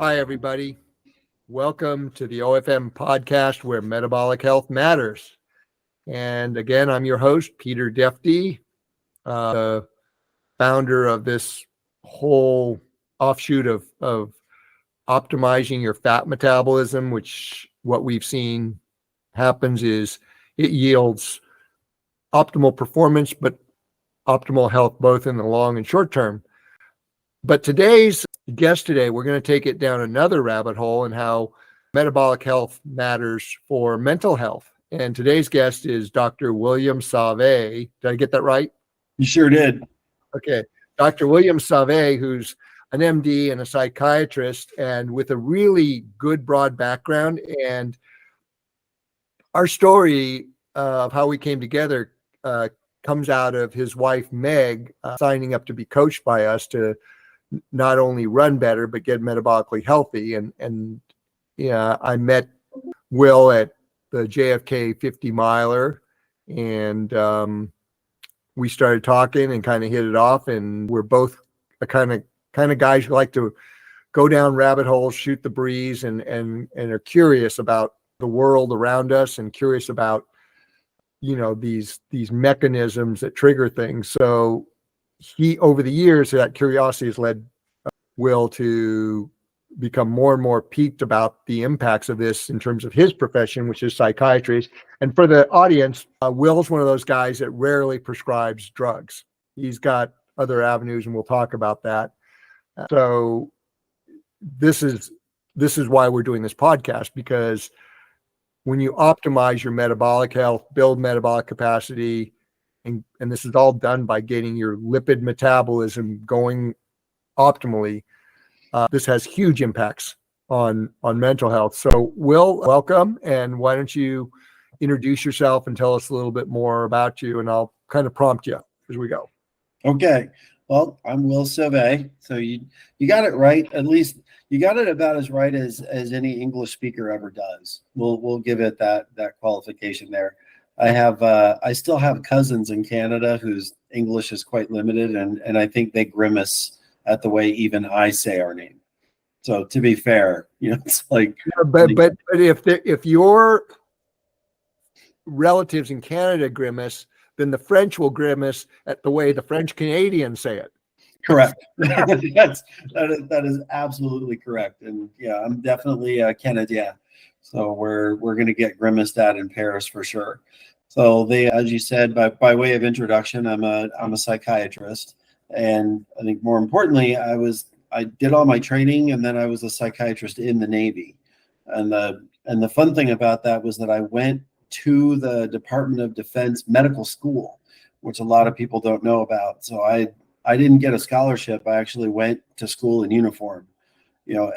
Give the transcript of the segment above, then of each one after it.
Hi, everybody. Welcome to the OFM Podcast, where metabolic health matters. And again, I'm your host, Peter Defty, the founder of this whole offshoot of optimizing your fat metabolism, which what we've seen happens is it yields optimal performance, but optimal health both in the long and short term. But today's guest we're going to take it down another rabbit hole and how metabolic health matters for mental health. And today's guest is Dr. William Sauve. Did I get that right? You sure did. Okay. Dr. William Sauve, who's an MD and a psychiatrist and with a really good broad background. And our story of how we came together comes out of his wife, Meg, signing up to be coached by us to not only run better, but get metabolically healthy. And yeah, I met Will at the JFK 50 miler and we started talking and kind of hit it off. And we're both a kind of guys who like to go down rabbit holes, shoot the breeze, and are curious about the world around us and curious about, these mechanisms that trigger things. So over the years, that curiosity has led Will to become more and more piqued about the impacts of this in terms of his profession, which is psychiatry. And for the audience, Will's one of those guys that rarely prescribes drugs. He's got other avenues, and we'll talk about that. So this is why we're doing this podcast, because when you optimize your metabolic health, build metabolic capacity, and this is all done by getting your lipid metabolism going optimally, this has huge impacts on mental health. So Will, welcome. And why don't you introduce yourself and tell us a little bit more about you, and I'll kind of prompt you as we go. Okay. Well, I'm Will Sauve. So you got it right. At least you got it about as right as any English speaker ever does. We'll give it that qualification there. I still have cousins in Canada whose English is quite limited, and I think they grimace at the way even I say our name. So to be fair, it's like. But if your relatives in Canada grimace, then the French will grimace at the way the French Canadians say it. Correct. that is absolutely correct. And yeah, I'm definitely a Canadien. So we're going to get grimaced at in Paris for sure. So as you said, by way of introduction, I'm a psychiatrist, and I think more importantly, I did all my training, and then I was a psychiatrist in the Navy. And the fun thing about that was that I went to the Department of Defense medical school, which a lot of people don't know about. So I didn't get a scholarship. I actually went to school in uniform,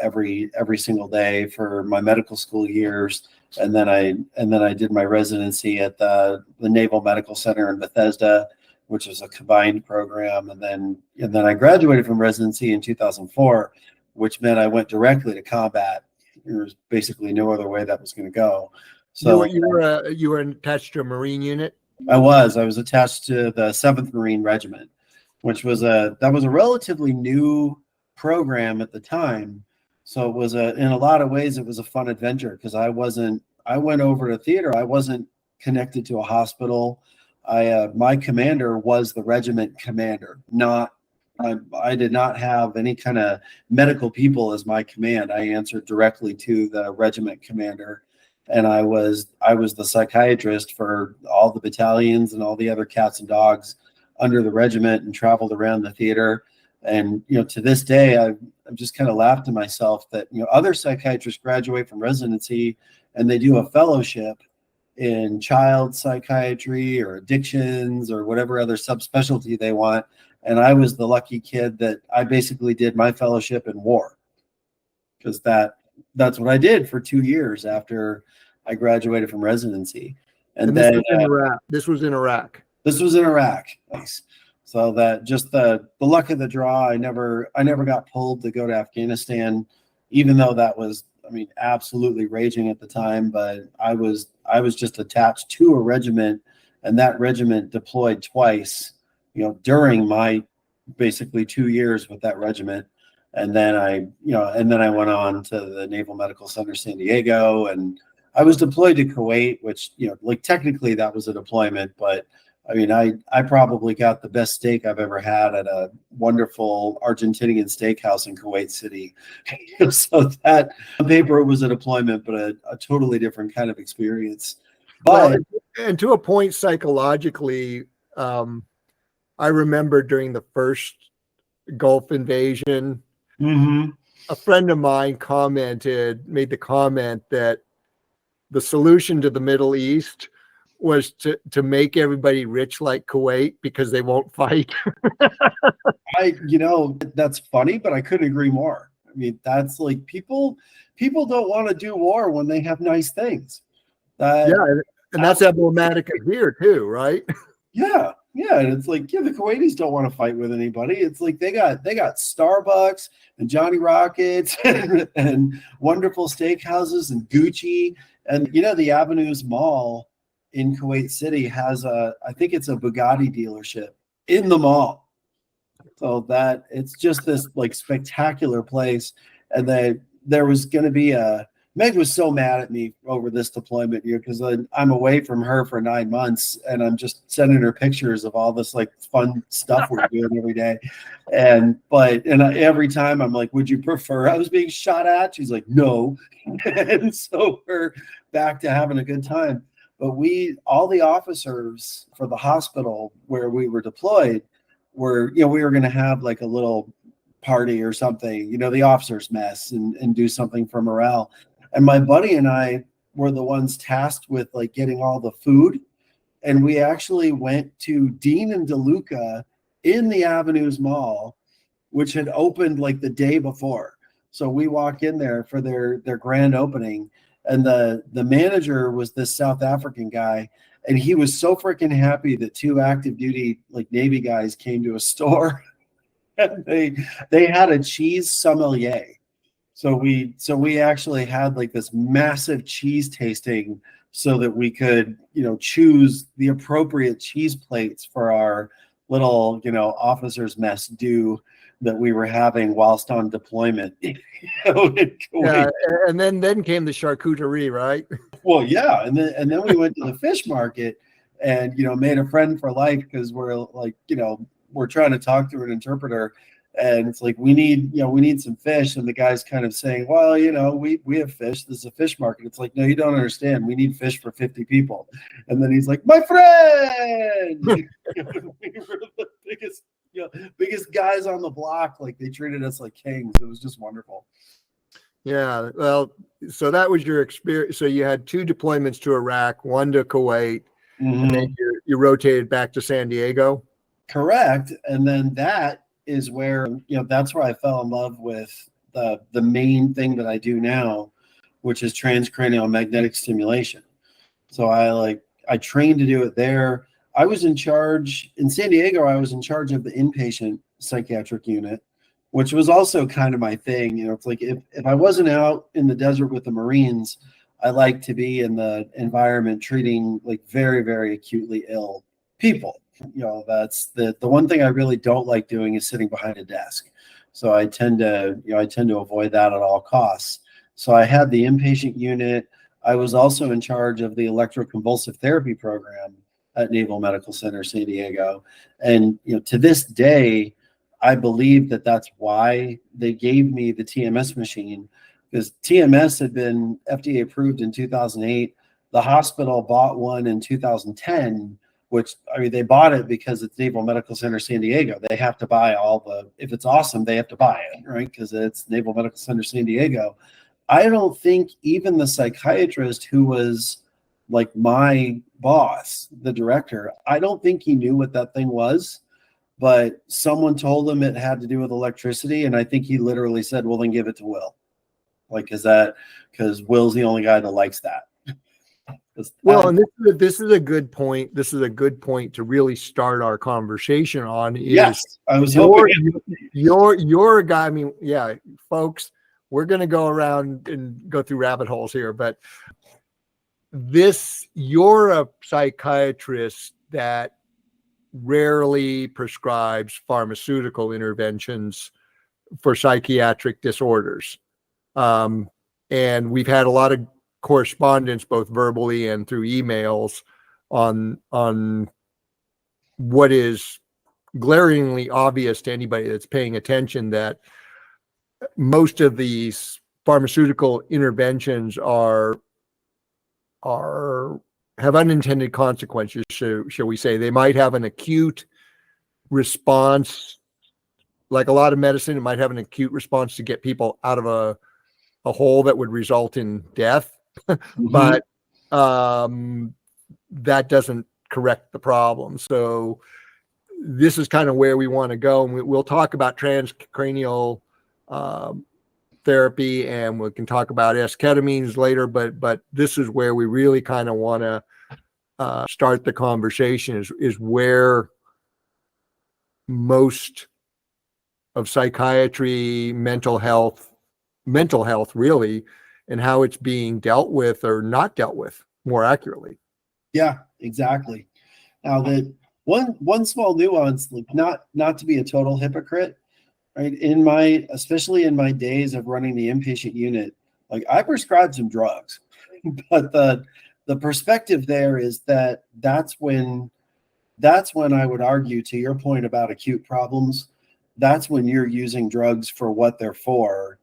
every single day for my medical school years. And then I did my residency at the Naval Medical Center in Bethesda, which was a combined program. And then I graduated from residency in 2004, which meant I went directly to combat. There was basically no other way that was going to go. So you were attached to a Marine unit? I was attached to the 7th Marine Regiment, which was a relatively new program at the time. So it was in a lot of ways, it was a fun adventure, because I went over to theater. I wasn't connected to a hospital. My commander was the regiment commander. I did not have any kind of medical people as my command. I answered directly to the regiment commander, and I was the psychiatrist for all the battalions and all the other cats and dogs under the regiment, and traveled around the theater. And to this day, I've just kind of laughed to myself that other psychiatrists graduate from residency and they do a fellowship in child psychiatry or addictions or whatever other subspecialty they want. And I was the lucky kid that I basically did my fellowship in war, because that's what I did for 2 years after I graduated from residency. And then this was in Iraq. This was in Iraq. Nice. So that just the luck of the draw. I never got pulled to go to Afghanistan, even though that was, absolutely raging at the time. But I was just attached to a regiment, and that regiment deployed twice, during my basically 2 years with that regiment. And then I went on to the Naval Medical Center San Diego, and I was deployed to Kuwait, which, like technically that was a deployment, but I mean, I probably got the best steak I've ever had at a wonderful Argentinian steakhouse in Kuwait City. So that on paper it was a deployment, but a totally different kind of experience. But and to a point psychologically, I remember during the first Gulf invasion, a friend of mine made the comment that the solution to the Middle East was to make everybody rich like Kuwait because they won't fight. That's funny, but I couldn't agree more. I mean, that's like people don't want to do war when they have nice things. And that's emblematic of here too, right? Yeah. And it's like, the Kuwaitis don't want to fight with anybody. It's like they got Starbucks and Johnny Rockets and wonderful steakhouses and Gucci. And the Avenues Mall in Kuwait City has I think it's a Bugatti dealership in the mall. So that it's just this like spectacular place. And then there was going to be Meg was so mad at me over this deployment year because I'm away from her for 9 months and I'm just sending her pictures of all this like fun stuff we're doing every day. And every time I'm like, would you prefer I was being shot at? She's like, no. And so we're back to having a good time. But all the officers for the hospital where we were deployed were, we were going to have like a little party or something, the officers mess and do something for morale. And my buddy and I were the ones tasked with like getting all the food. And we actually went to Dean and DeLuca in the Avenues Mall, which had opened like the day before. So we walk in there for their grand opening. And the manager was this South African guy. And he was so freaking happy that 2 active duty like Navy guys came to a store. And they had a cheese sommelier. So we actually had like this massive cheese tasting so that we could, choose the appropriate cheese plates for our little, officers mess do that we were having whilst on deployment. Yeah, and then came the charcuterie, right? Well, yeah, and then we went to the fish market and made a friend for life because we're like, we're trying to talk through an interpreter. And it's like, we need some fish. And the guy's kind of saying, well, we have fish. This is a fish market. It's like, no, you don't understand. We need fish for 50 people. And then he's like, my friend. We were the biggest guys on the block. Like they treated us like kings. It was just wonderful. Yeah. Well, so that was your experience. So you had 2 deployments to Iraq, 1 to Kuwait, and then you rotated back to San Diego. Correct. And then that is where, that's where I fell in love with the main thing that I do now, which is transcranial magnetic stimulation. So I trained to do it there. I was in charge in San Diego. I was in charge of the inpatient psychiatric unit, which was also kind of my thing. It's like if I wasn't out in the desert with the Marines, I like to be in the environment treating like very, very acutely ill people. That's the one thing I really don't like doing is sitting behind a desk. So I tend to avoid that at all costs. So I had the inpatient unit. I was also in charge of the electroconvulsive therapy program at Naval Medical Center San Diego. And to this day, I believe that that's why they gave me the TMS machine, because TMS had been FDA approved in 2008. The hospital bought one in 2010. Which, I mean, they bought it because it's Naval Medical Center San Diego. They have to buy if it's awesome, they have to buy it, right? Because it's Naval Medical Center San Diego. I don't think even the psychiatrist who was like my boss, the director, I don't think he knew what that thing was, but someone told him it had to do with electricity. And I think he literally said, well, then give it to Will. Like, because Will's the only guy that likes that. Well, and this is a good point. This is a good point to really start our conversation on. Yes, I was hoping you're a guy. I mean, yeah, folks, we're going to go around and go through rabbit holes here, but you're a psychiatrist that rarely prescribes pharmaceutical interventions for psychiatric disorders. And we've had a lot of correspondence, both verbally and through emails, on what is glaringly obvious to anybody that's paying attention, that most of these pharmaceutical interventions have unintended consequences, shall we say. They might have an acute response, like a lot of medicine. It might have an acute response to get people out of a hole that would result in death, but that doesn't correct the problem. So this is kind of where we want to go, and we'll talk about transcranial therapy, and we can talk about esketamines later, but this is where we really kind of want to start the conversation, is where most of psychiatry, mental health really, and how it's being dealt with or not dealt with more accurately. Yeah, exactly. Now, that one small nuance, like not to be a total hypocrite, right? Especially in my days of running the inpatient unit, like I prescribed some drugs, but the perspective there is that's when I would argue, to your point about acute problems, that's when you're using drugs for what they're for.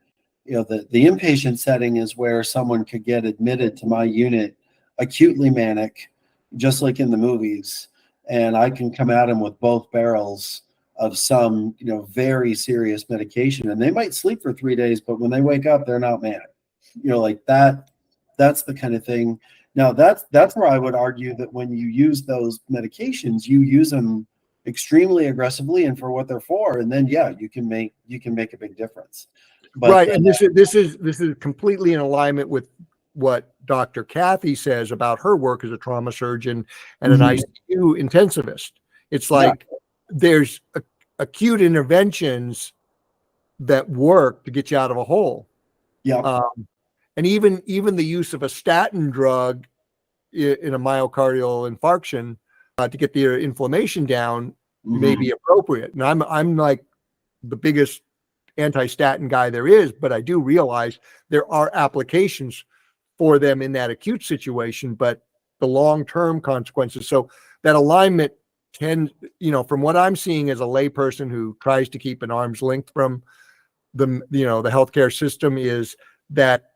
The inpatient setting is where someone could get admitted to my unit acutely manic, just like in the movies, and I can come at them with both barrels of some, very serious medication, and they might sleep for 3 days, but when they wake up, they're not manic. Like that. That's the kind of thing. Now, that's where I would argue that when you use those medications, you use them extremely aggressively and for what they're for, and then you can make a big difference. But, right, and this is completely in alignment with what Dr. Kathy says about her work as a trauma surgeon and an ICU intensivist. It's like there's acute interventions that work to get you out of a hole. Yeah. And even the use of a statin drug in a myocardial infarction to get the inflammation down may be appropriate. And I'm like the biggest anti-statin guy there is, but I do realize there are applications for them in that acute situation, but the long-term consequences. So that alignment from what I'm seeing as a layperson who tries to keep an arm's length from the healthcare system, is that,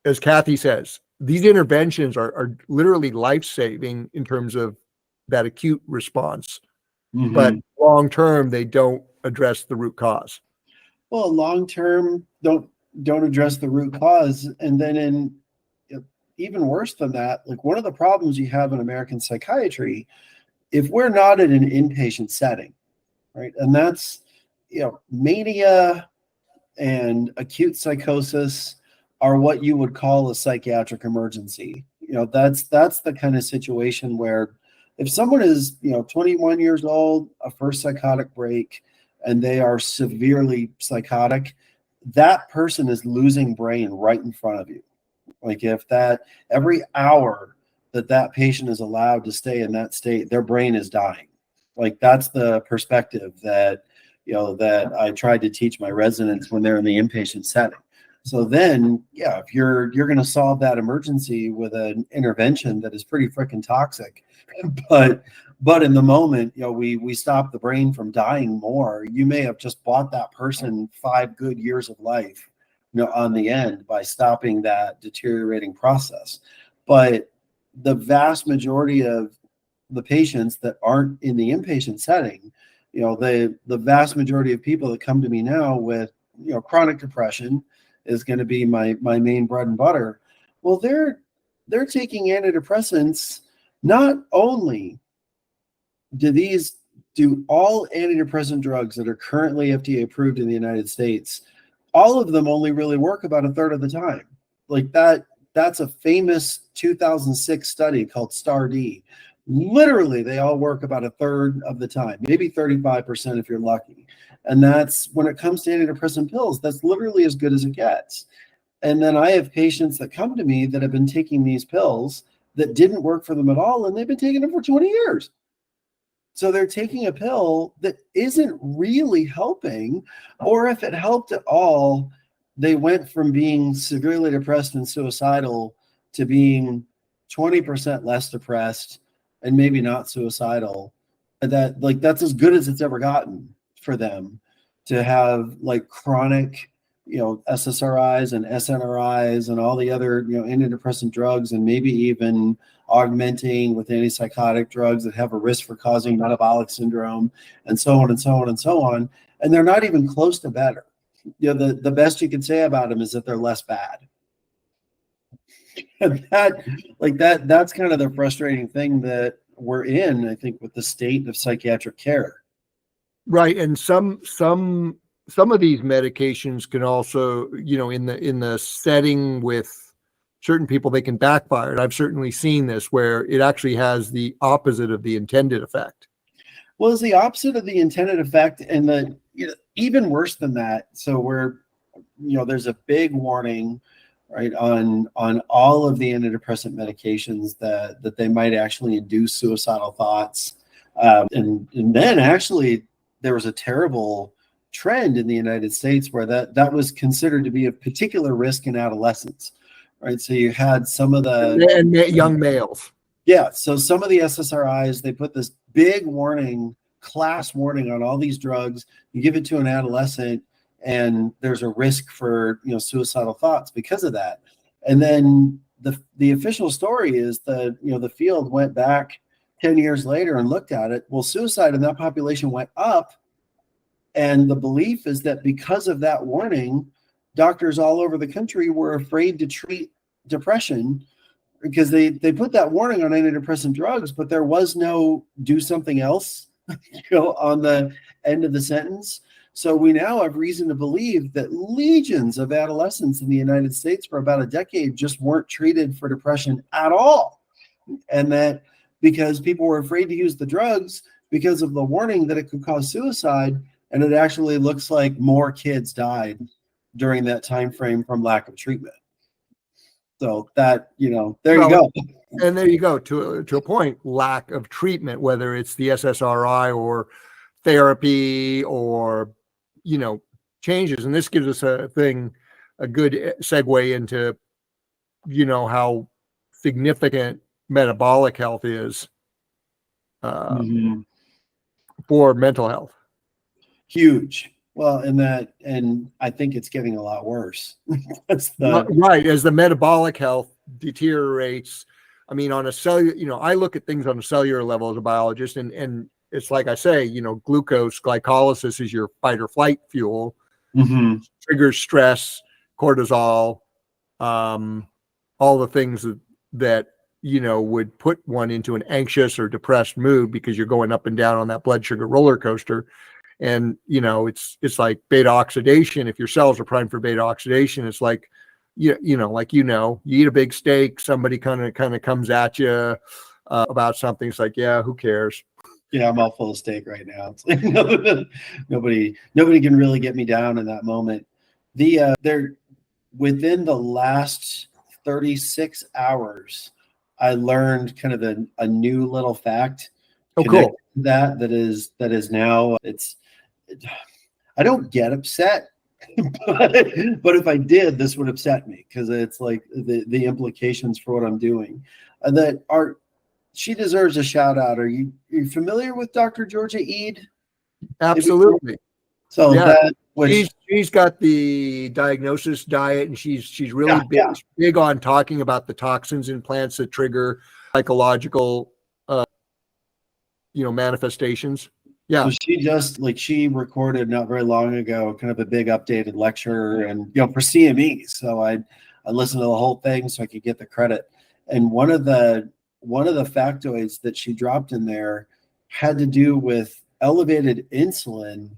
as Kathy says, these interventions are literally life-saving in terms of that acute response, but long-term, they don't address the root cause. Well, long-term don't address the root cause. And then even worse than that, like one of the problems you have in American psychiatry, if we're not in an inpatient setting, right? And that's, mania and acute psychosis are what you would call a psychiatric emergency. That's the kind of situation where if someone is, 21 years old, a first psychotic break, and they are severely psychotic, that person is losing brain right in front of you. Like if every hour that patient is allowed to stay in that state, their brain is dying. Like that's the perspective that I tried to teach my residents when they're in the inpatient setting. So then, if you're going to solve that emergency with an intervention that is pretty freaking toxic, but in the moment, we stop the brain from dying more, you may have just bought that person 5 good years of life, on the end by stopping that deteriorating process. But the vast majority of the patients that aren't in the inpatient setting, the vast majority of people that come to me now with, chronic depression is going to be my main bread and butter. Well, they're taking antidepressants. Not only do all antidepressant drugs that are currently FDA approved in the United States, all of them only really work about a third of the time. Like that's a famous 2006 study called STAR-D. Literally, they all work about a third of the time, maybe 35% if you're lucky. And that's when it comes to antidepressant pills, that's literally as good as it gets. And then I have patients that come to me that have been taking these pills that didn't work for them at all, and they've been taking them for 20 years. So they're taking a pill that isn't really helping, or if it helped at all, they went from being severely depressed and suicidal to being 20% less depressed and maybe not suicidal. And that's as good as it's ever gotten for them to have like chronic, SSRIs and SNRIs and all the other, antidepressant drugs, and maybe even augmenting with antipsychotic drugs that have a risk for causing metabolic syndrome, and so on and so on and so on. And they're not even close to better. The best you can say about them is that they're less bad. And that's kind of the frustrating thing that we're in, I think, with the state of psychiatric care. Right. And some of these medications can also, in the setting with certain people, they can backfire. And I've certainly seen this where it actually has the opposite of the intended effect. Well, it's the opposite of the intended effect, and even worse than that. So there's a big warning, right, on all of the antidepressant medications that they might actually induce suicidal thoughts. And then actually there was a terrible trend in the United States where that was considered to be of particular risk in adolescents, right? So you had some of the and young males. Yeah. So some of the SSRIs, they put this big class warning on all these drugs. You give it to an adolescent and there's a risk for, suicidal thoughts because of that. And then the official story is the field went back 10 years later and looked at it. Well, suicide in that population went up. And the belief is that because of that warning, doctors all over the country were afraid to treat depression because they put that warning on antidepressant drugs, but there was no do something else, on the end of the sentence. So we now have reason to believe that legions of adolescents in the United States for about a decade just weren't treated for depression at all. And that because people were afraid to use the drugs because of the warning that it could cause suicide. And it actually looks like more kids died during that time frame from lack of treatment. So that, there you go. And there you go, to a point, lack of treatment, whether it's the SSRI or therapy or, changes. And this gives us a good segue into, how significant metabolic health is for mental health. Huge. Well, and I think it's getting a lot worse. Right. As the metabolic health deteriorates, I mean, on a cellular, I look at things on a cellular level as a biologist, and it's like I say, glucose glycolysis is your fight or flight fuel, triggers stress, cortisol, all the things that would put one into an anxious or depressed mood because you're going up and down on that blood sugar roller coaster. And, it's like beta oxidation. If your cells are primed for beta oxidation, it's like, you eat a big steak, somebody kind of comes at you about something. It's like, yeah, who cares? Yeah, I'm all full of steak right now. It's like, nobody can really get me down in that moment. They're within the last 36 hours, I learned kind of a new little fact. Oh, cool. That is now I don't get upset, but if I did, this would upset me because it's like the implications for what I'm doing. She deserves a shout out. Are you familiar with Dr. Georgia Ede? Absolutely. So yeah, she's got the diagnosis diet, and she's really big on talking about the toxins in plants that trigger psychological manifestations. Yeah. So she recorded not very long ago kind of a big updated lecture and for CME. So I listened to the whole thing so I could get the credit. And one of the factoids that she dropped in there had to do with elevated insulin.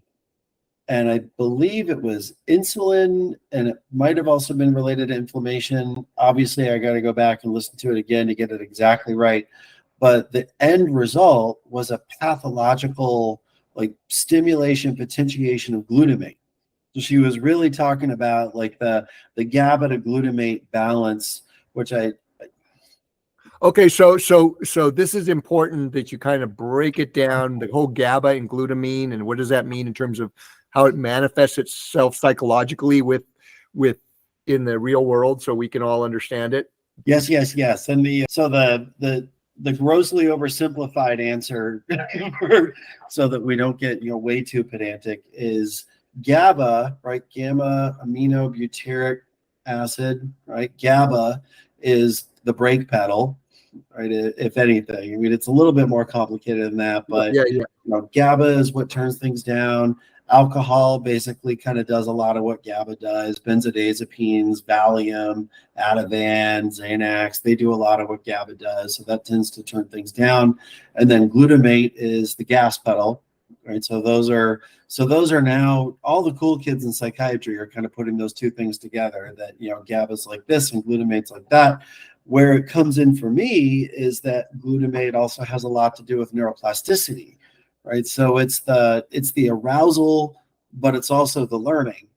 And I believe it was insulin, and it might have also been related to inflammation. Obviously, I got to go back and listen to it again to get it exactly right. But the end result was a pathological stimulation, potentiation of glutamate. So she was really talking about the GABA to glutamate balance, which Okay, so this is important that you kind of break it down, the whole GABA and glutamine, and what does that mean in terms of how it manifests itself psychologically with in the real world, so we can all understand it. Yes. And the grossly oversimplified answer, so that we don't get way too pedantic, is GABA, right? Gamma aminobutyric acid, right? GABA is the brake pedal, right? If anything, I mean, it's a little bit more complicated than that, but Yeah. GABA is what turns things down. Alcohol basically kind of does a lot of what GABA does. Benzodiazepines, Valium, Ativan, Xanax, they do a lot of what GABA does. So that tends to turn things down. And then glutamate is the gas pedal, right? So those are now all the cool kids in psychiatry are kind of putting those two things together, that GABA's like this and glutamate's like that. Where it comes in for me is that glutamate also has a lot to do with neuroplasticity, right? So it's the arousal, but it's also the learning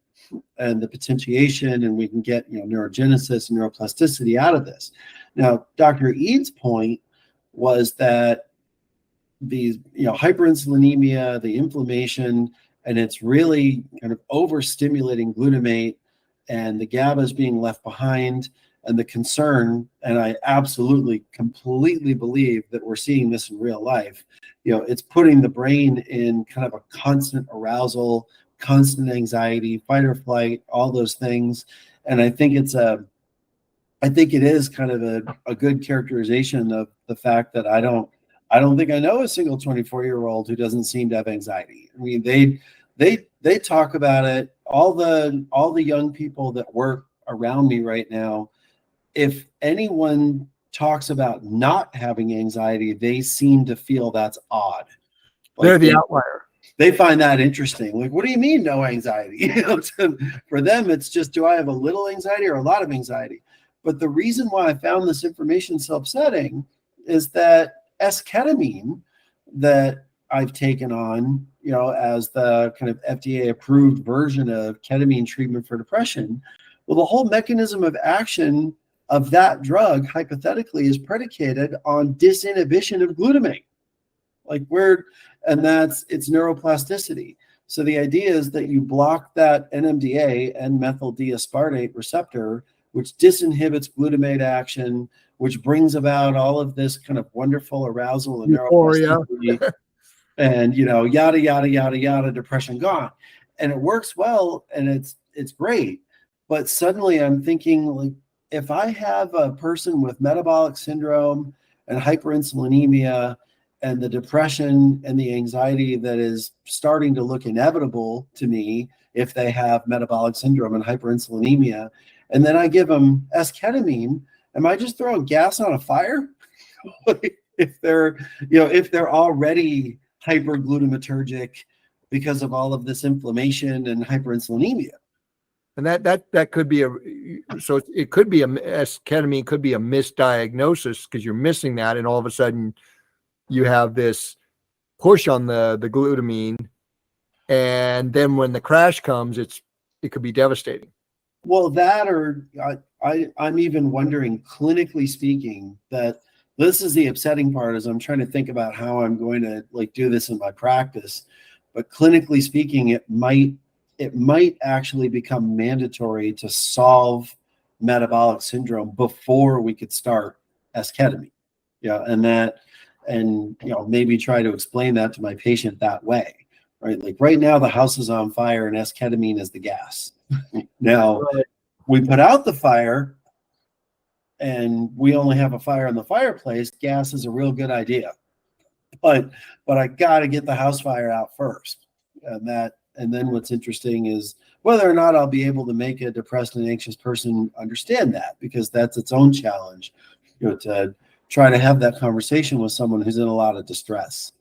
and the potentiation, and we can get neurogenesis and neuroplasticity out of this. Now, Dr. Eads' point was that these hyperinsulinemia, the inflammation, and it's really kind of overstimulating glutamate, and the GABA is being left behind. And the concern, and I absolutely, completely believe that we're seeing this in real life, it's putting the brain in kind of a constant arousal, constant anxiety, fight or flight, all those things. And I think it is kind of a good characterization of the fact that I don't think I know a single 24-year-old who doesn't seem to have anxiety. I mean, they talk about it. All the young people that work around me right now, if anyone talks about not having anxiety, they seem to feel that's odd. They're the outlier. They find that interesting. Like, what do you mean no anxiety? For them, it's just, do I have a little anxiety or a lot of anxiety? But the reason why I found this information so upsetting is that S-ketamine that I've taken on, as the kind of FDA-approved version of ketamine treatment for depression, well, the whole mechanism of action of that drug, hypothetically, is predicated on disinhibition of glutamate. It's neuroplasticity. So the idea is that you block that NMDA, N-methyl D-aspartate receptor, which disinhibits glutamate action, which brings about all of this kind of wonderful arousal and neuroplasticity, and yada yada yada yada, depression gone. And it works well, and it's great. But suddenly I'm thinking, like, if I have a person with metabolic syndrome and hyperinsulinemia and the depression and the anxiety that is starting to look inevitable to me if they have metabolic syndrome and hyperinsulinemia, and then I give them S-ketamine, am I just throwing gas on a fire? if they're already hyperglutamatergic because of all of this inflammation and hyperinsulinemia. And that could be S-ketamine could be a misdiagnosis, because you're missing that, and all of a sudden you have this push on the glutamine, and then when the crash comes, it could be devastating. Well, that, or I'm even wondering, clinically speaking, that this is the upsetting part, is I'm trying to think about how I'm going to do this in my practice. But clinically speaking, it might actually become mandatory to solve metabolic syndrome before we could start S-ketamine. And maybe try to explain that to my patient that way, right? Like, right now the house is on fire and S-ketamine is the gas. Now we put out the fire and we only have a fire in the fireplace. Gas is a real good idea, but I got to get the house fire out first. And then what's interesting is whether or not I'll be able to make a depressed and anxious person understand that, because that's its own challenge, to try to have that conversation with someone who's in a lot of distress.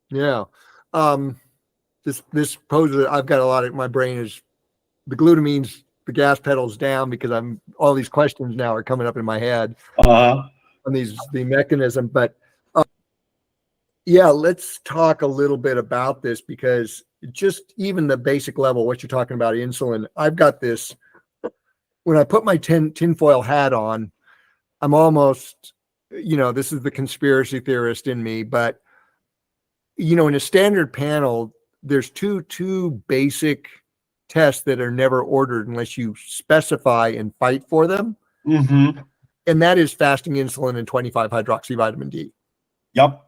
Yeah. This poses, I've got a lot of, my brain is, the glutamine's, the gas pedal's down, because all these questions now are coming up in my head on the mechanism. But yeah, let's talk a little bit about this, because just even the basic level, what you're talking about, insulin, I've got this, when I put my tinfoil hat on, I'm almost this is the conspiracy theorist in me, but in a standard panel, there's two basic tests that are never ordered unless you specify and fight for them. Mm-hmm. And that is fasting insulin and 25 hydroxyvitamin D. Yep.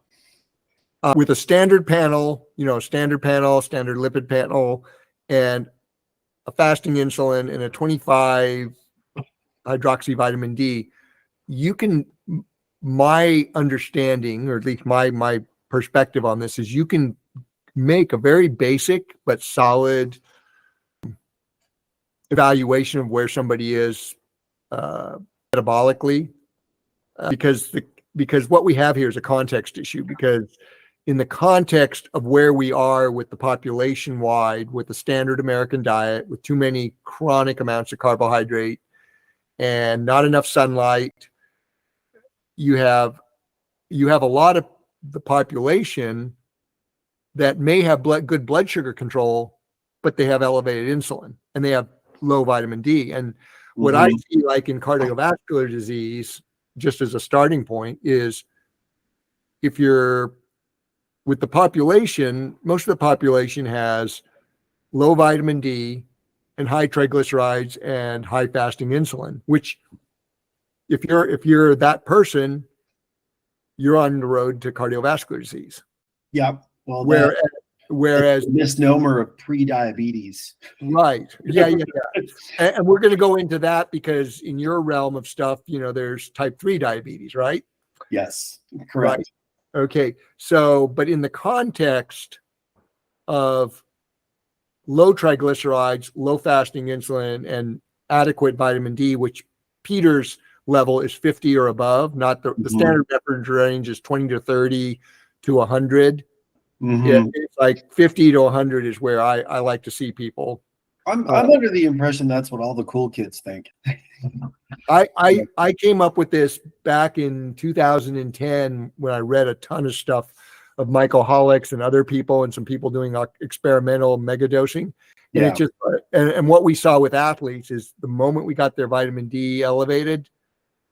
With a standard panel, standard lipid panel, and a fasting insulin and a 25 hydroxyvitamin D, my understanding, or at least my perspective on this, is you can make a very basic but solid evaluation of where somebody is metabolically, because what we have here is a context issue, because in the context of where we are with the population wide, with the standard American diet, with too many chronic amounts of carbohydrate and not enough sunlight, you have a lot of the population that may have good blood sugar control, but they have elevated insulin and they have low vitamin D. And what I see, like in cardiovascular disease, just as a starting point, is if you're with the population, most of the population has low vitamin D and high triglycerides and high fasting insulin, which if you're that person, you're on the road to cardiovascular disease. Yep. Well, whereas misnomer of pre-diabetes. Right. Yeah. And we're going to go into that because in your realm of stuff, there's type 3 diabetes, right? Yes. Correct. Right. Okay. So, but in the context of low triglycerides, low fasting insulin, and adequate vitamin D, which Peter's level is 50 or above, not the standard reference range is 20 to 30 to 100. It's like 50 to 100 is where I like to see people. I'm under the impression that's what all the cool kids think. I came up with this back in 2010 when I read a ton of stuff of Michael Hollick's and other people, and some people doing experimental mega dosing. And it just and what we saw with athletes is the moment we got their vitamin D elevated,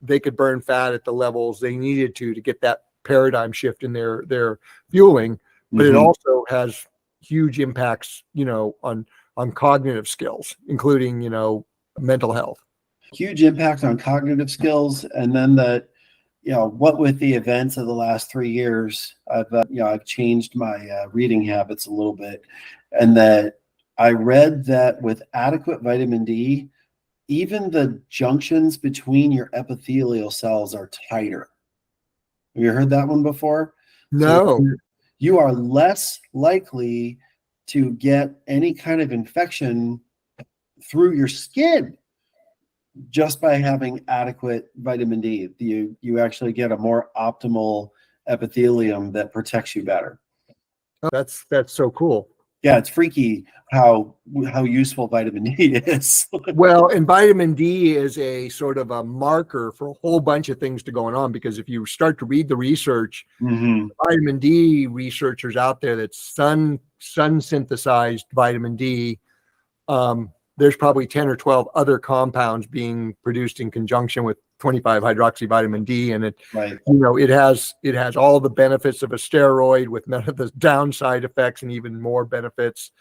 they could burn fat at the levels they needed to get that paradigm shift in their fueling. But it also has huge impacts, on cognitive skills, including, mental health. Huge impact on cognitive skills. And then what with the events of the last 3 years, I've changed my reading habits a little bit. And that I read that with adequate vitamin D, even the junctions between your epithelial cells are tighter. Have you heard that one before? No. So you are less likely to get any kind of infection through your skin just by having adequate vitamin D. You actually get a more optimal epithelium that protects you better. Oh, that's so cool. Yeah, it's freaky how useful vitamin D is. Well, and vitamin D is a sort of a marker for a whole bunch of things to going on, because if you start to read the research, vitamin D researchers out there that's sun synthesized vitamin D, there's probably 10 or 12 other compounds being produced in conjunction with 25 hydroxyvitamin D, and it has all the benefits of a steroid with none of the downside effects and even more benefits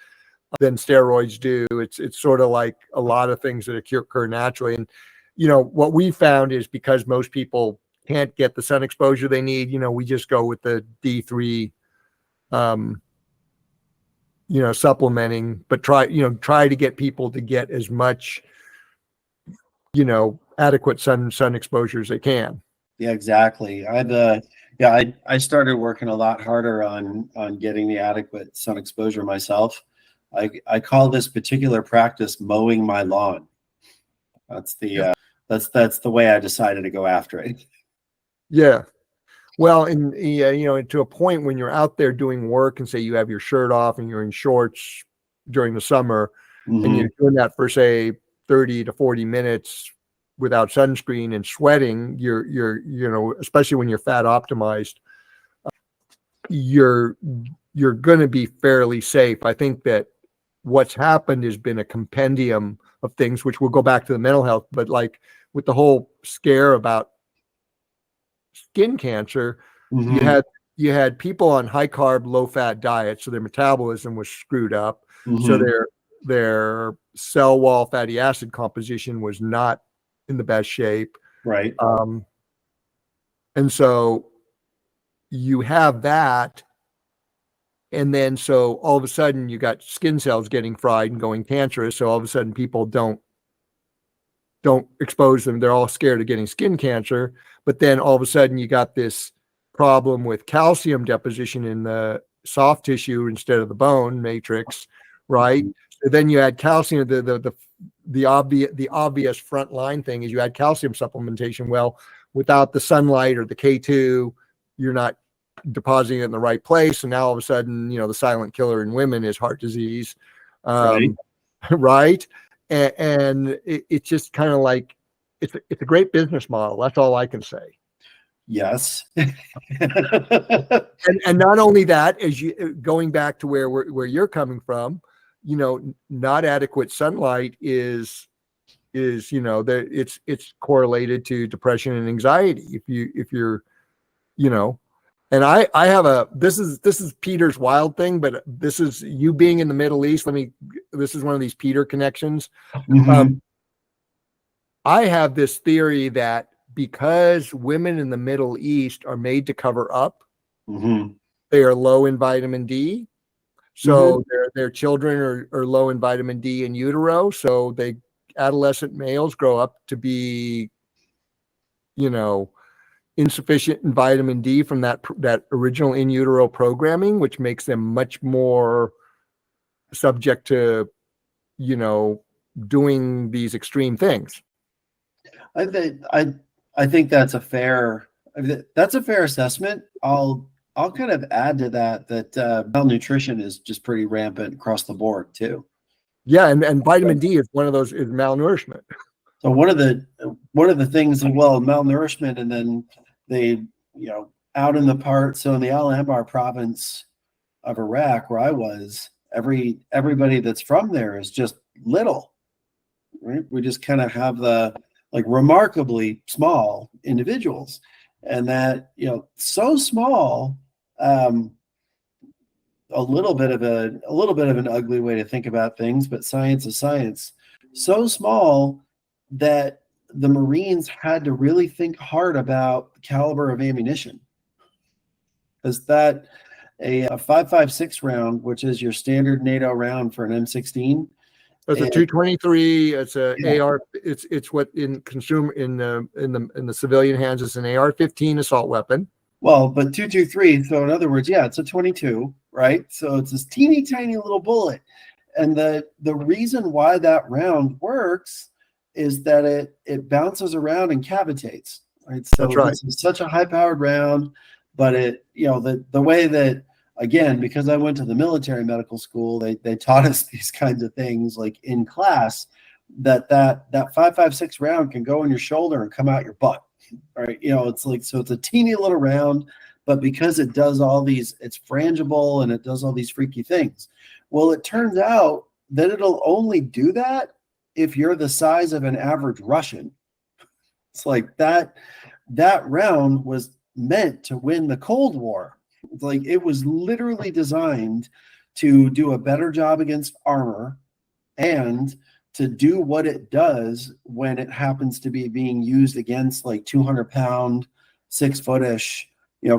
than steroids do. It's sort of like a lot of things that occur naturally. And what we found is, because most people can't get the sun exposure they need, we just go with the D3 supplementing, but try to get people to get as much adequate sun exposure as they can. Yeah, exactly. I started working a lot harder on getting the adequate sun exposure myself. I call this particular practice mowing my lawn. That's the way I decided to go after it. Yeah. Well, and to a point when you're out there doing work, and say you have your shirt off and you're in shorts during the summer, and you're doing that for say 30 to 40 minutes without sunscreen and sweating, you're especially when you're fat optimized, you're going to be fairly safe. I think that what's happened has been a compendium of things, which will go back to the mental health, but like with the whole scare about skin cancer, Mhm. you had people on high carb, low fat diets, so their metabolism was screwed up. So Mhm. their cell wall fatty acid composition was not in the best shape. Right. And so you have that. And then so all of a sudden you got skin cells getting fried and going cancerous. So all of a sudden people don't expose them. They're all scared of getting skin cancer. But then all of a sudden you got this problem with calcium deposition in the soft tissue instead of the bone matrix, right? So then you add calcium. The obvious front line thing is you add calcium supplementation. Well, without the sunlight or the K2, you're not depositing it in the right place. And now all of a sudden, the silent killer in women is heart disease. Right. Right. And it's just kind of like, it's a great business model. That's all I can say. Yes. And not only that, as you going back to where you're coming from, not adequate sunlight is that it's correlated to depression and anxiety. If you're and I have this is Peter's wild thing, but this is you being in the Middle East. This is one of these Peter connections. Mhm. I have this theory that because women in the Middle East are made to cover up, Mhm. they are low in vitamin D. So their children are low in vitamin D in utero. So adolescent males grow up to be, insufficient in vitamin D from that original in utero programming, which makes them much more subject to, doing these extreme things. I think that's a fair assessment. I'll kind of add to that malnutrition is just pretty rampant across the board too. Yeah, and vitamin D is one of those, is malnourishment. So one of the things, well, malnourishment, and then they, out in in the Al Anbar province of Iraq, where I was, everybody that's from there is just little, right? We just kind of have the remarkably small individuals, and that so small. A little bit of an ugly way to think about things, but science is science. So small that the Marines had to really think hard about the caliber of ammunition. Is that a 5.56 round, which is your standard NATO round for an M16? It's a 223. It's a Yeah. AR. It's what in the civilian hands is an AR-15 assault weapon. Well, but 223. So in other words, yeah, it's a 22, right? So it's this teeny tiny little bullet, and the reason why that round works is that it bounces around and cavitates, right? So That's right. this is such a high powered round, but it the way that, again, because I went to the military medical school, they taught us these kinds of things like in class, that 5.56 round can go in your shoulder and come out your butt. Right, it's like, so it's a teeny little round, but because it does it's frangible and it does all these freaky things. Well, it turns out that it'll only do that if you're the size of an average Russian. It's like that round was meant to win the Cold War. It's like it was literally designed to do a better job against armor and to do what it does when it happens to be being used against like 200-pound, 6-foot-ish,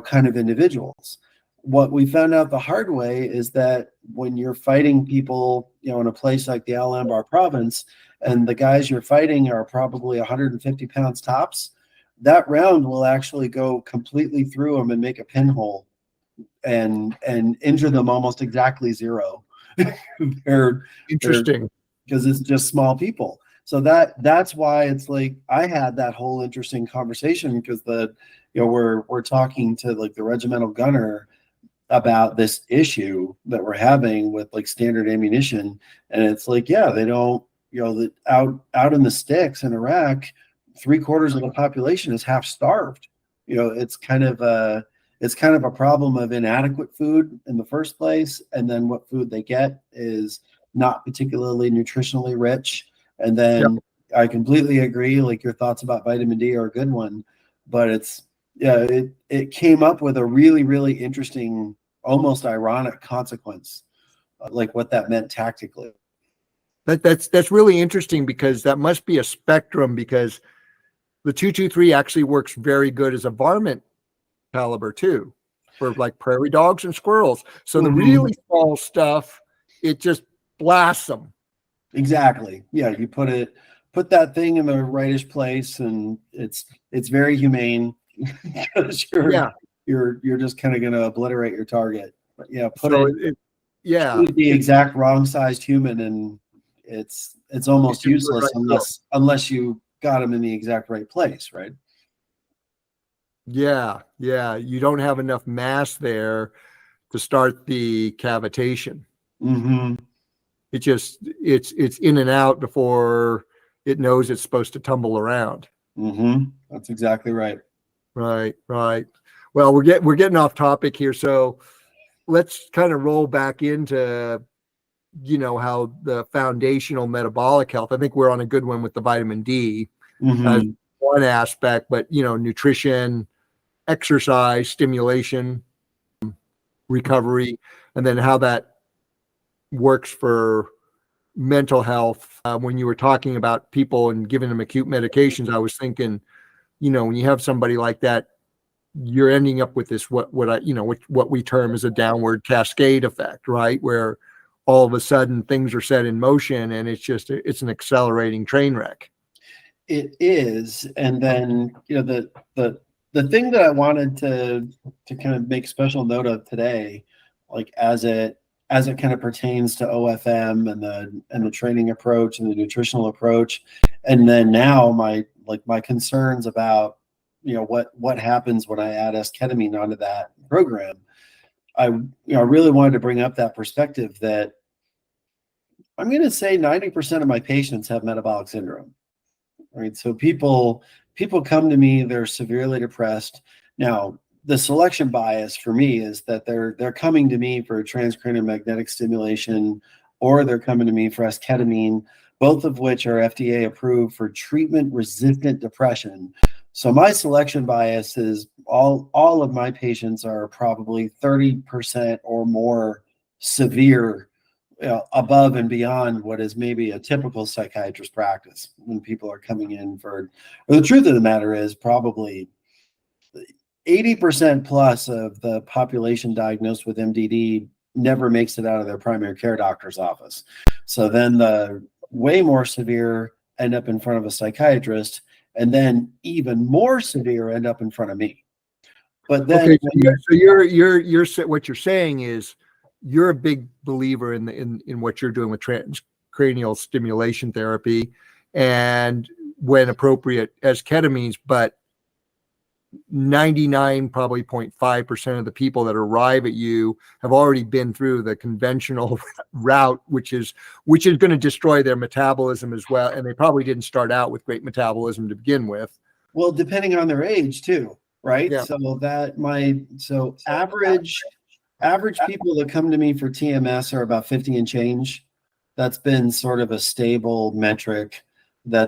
kind of individuals. What we found out the hard way is that when you're fighting people, in a place like the Al Anbar province, and the guys you're fighting are probably 150 pounds tops, that round will actually go completely through them and make a pinhole and injure them almost exactly zero. Interesting. Because it's just small people. So that's why it's like I had that whole interesting conversation, because we're talking to like the regimental gunner about this issue that we're having with like standard ammunition, and it's like, yeah, they don't, that out in the sticks in Iraq, 3/4 of the population is half starved. It's kind of a problem of inadequate food in the first place, and then what food they get is not particularly nutritionally rich. And then I completely agree, like your thoughts about vitamin D are a good one, but it's yeah, it came up with a really, really interesting, almost ironic consequence, like what that meant tactically. That's really interesting, because that must be a spectrum, because the 223 actually works very good as a varmint caliber too, for like prairie dogs and squirrels. So the really small stuff, it just blasts them. Exactly. Yeah, you put that thing in the rightish place, and it's very humane because Yeah. you're just kind of going to obliterate your target. But yeah, So yeah, the exact wrong sized human, and it's almost useless right. unless you got them in the exact right place, right? Yeah, you don't have enough mass there to start the cavitation. Mm-hmm. It's in and out before it knows it's supposed to tumble around. Mm-hmm. That's exactly right. Right. Well, we're getting off topic here, so let's kind of roll back into, how the foundational metabolic health. I think we're on a good one with the vitamin D as one aspect, but nutrition, exercise, stimulation, recovery, and then how that works for mental health. When you were talking about people and giving them acute medications, I was thinking, when you have somebody like that, you're ending up with this what we term as a downward cascade effect, right? Where all of a sudden things are set in motion, and it's an accelerating train wreck. It is, and then the thing that I wanted to kind of make special note of today, like as it kind of pertains to OFM and the training approach and the nutritional approach, and then now my concerns about what happens when I add S-ketamine onto that program. I really wanted to bring up that perspective that I'm going to say 90% of my patients have metabolic syndrome. Right. So people come to me, they're severely depressed. Now, the selection bias for me is that they're coming to me for transcranial magnetic stimulation, or they're coming to me for S-ketamine, both of which are FDA approved for treatment-resistant depression. So my selection bias is all of my patients are probably 30% or more severe, above and beyond what is maybe a typical psychiatrist practice when people are coming in for. Well, the truth of the matter is probably 80% plus of the population diagnosed with MDD never makes it out of their primary care doctor's office. So then the way more severe end up in front of a psychiatrist, and then even more severe end up in front of me. But then, okay, so you're what you're saying is you're a big believer in what you're doing with transcranial stimulation therapy, and when appropriate, as ketamines, but 99 probably 0.5% of the people that arrive at you have already been through the conventional route, which is going to destroy their metabolism as well, and they probably didn't start out with great metabolism to begin with. Well, depending on their age too, right? Yeah. So average people that come to me for TMS are about 50 and change. That's been sort of a stable metric.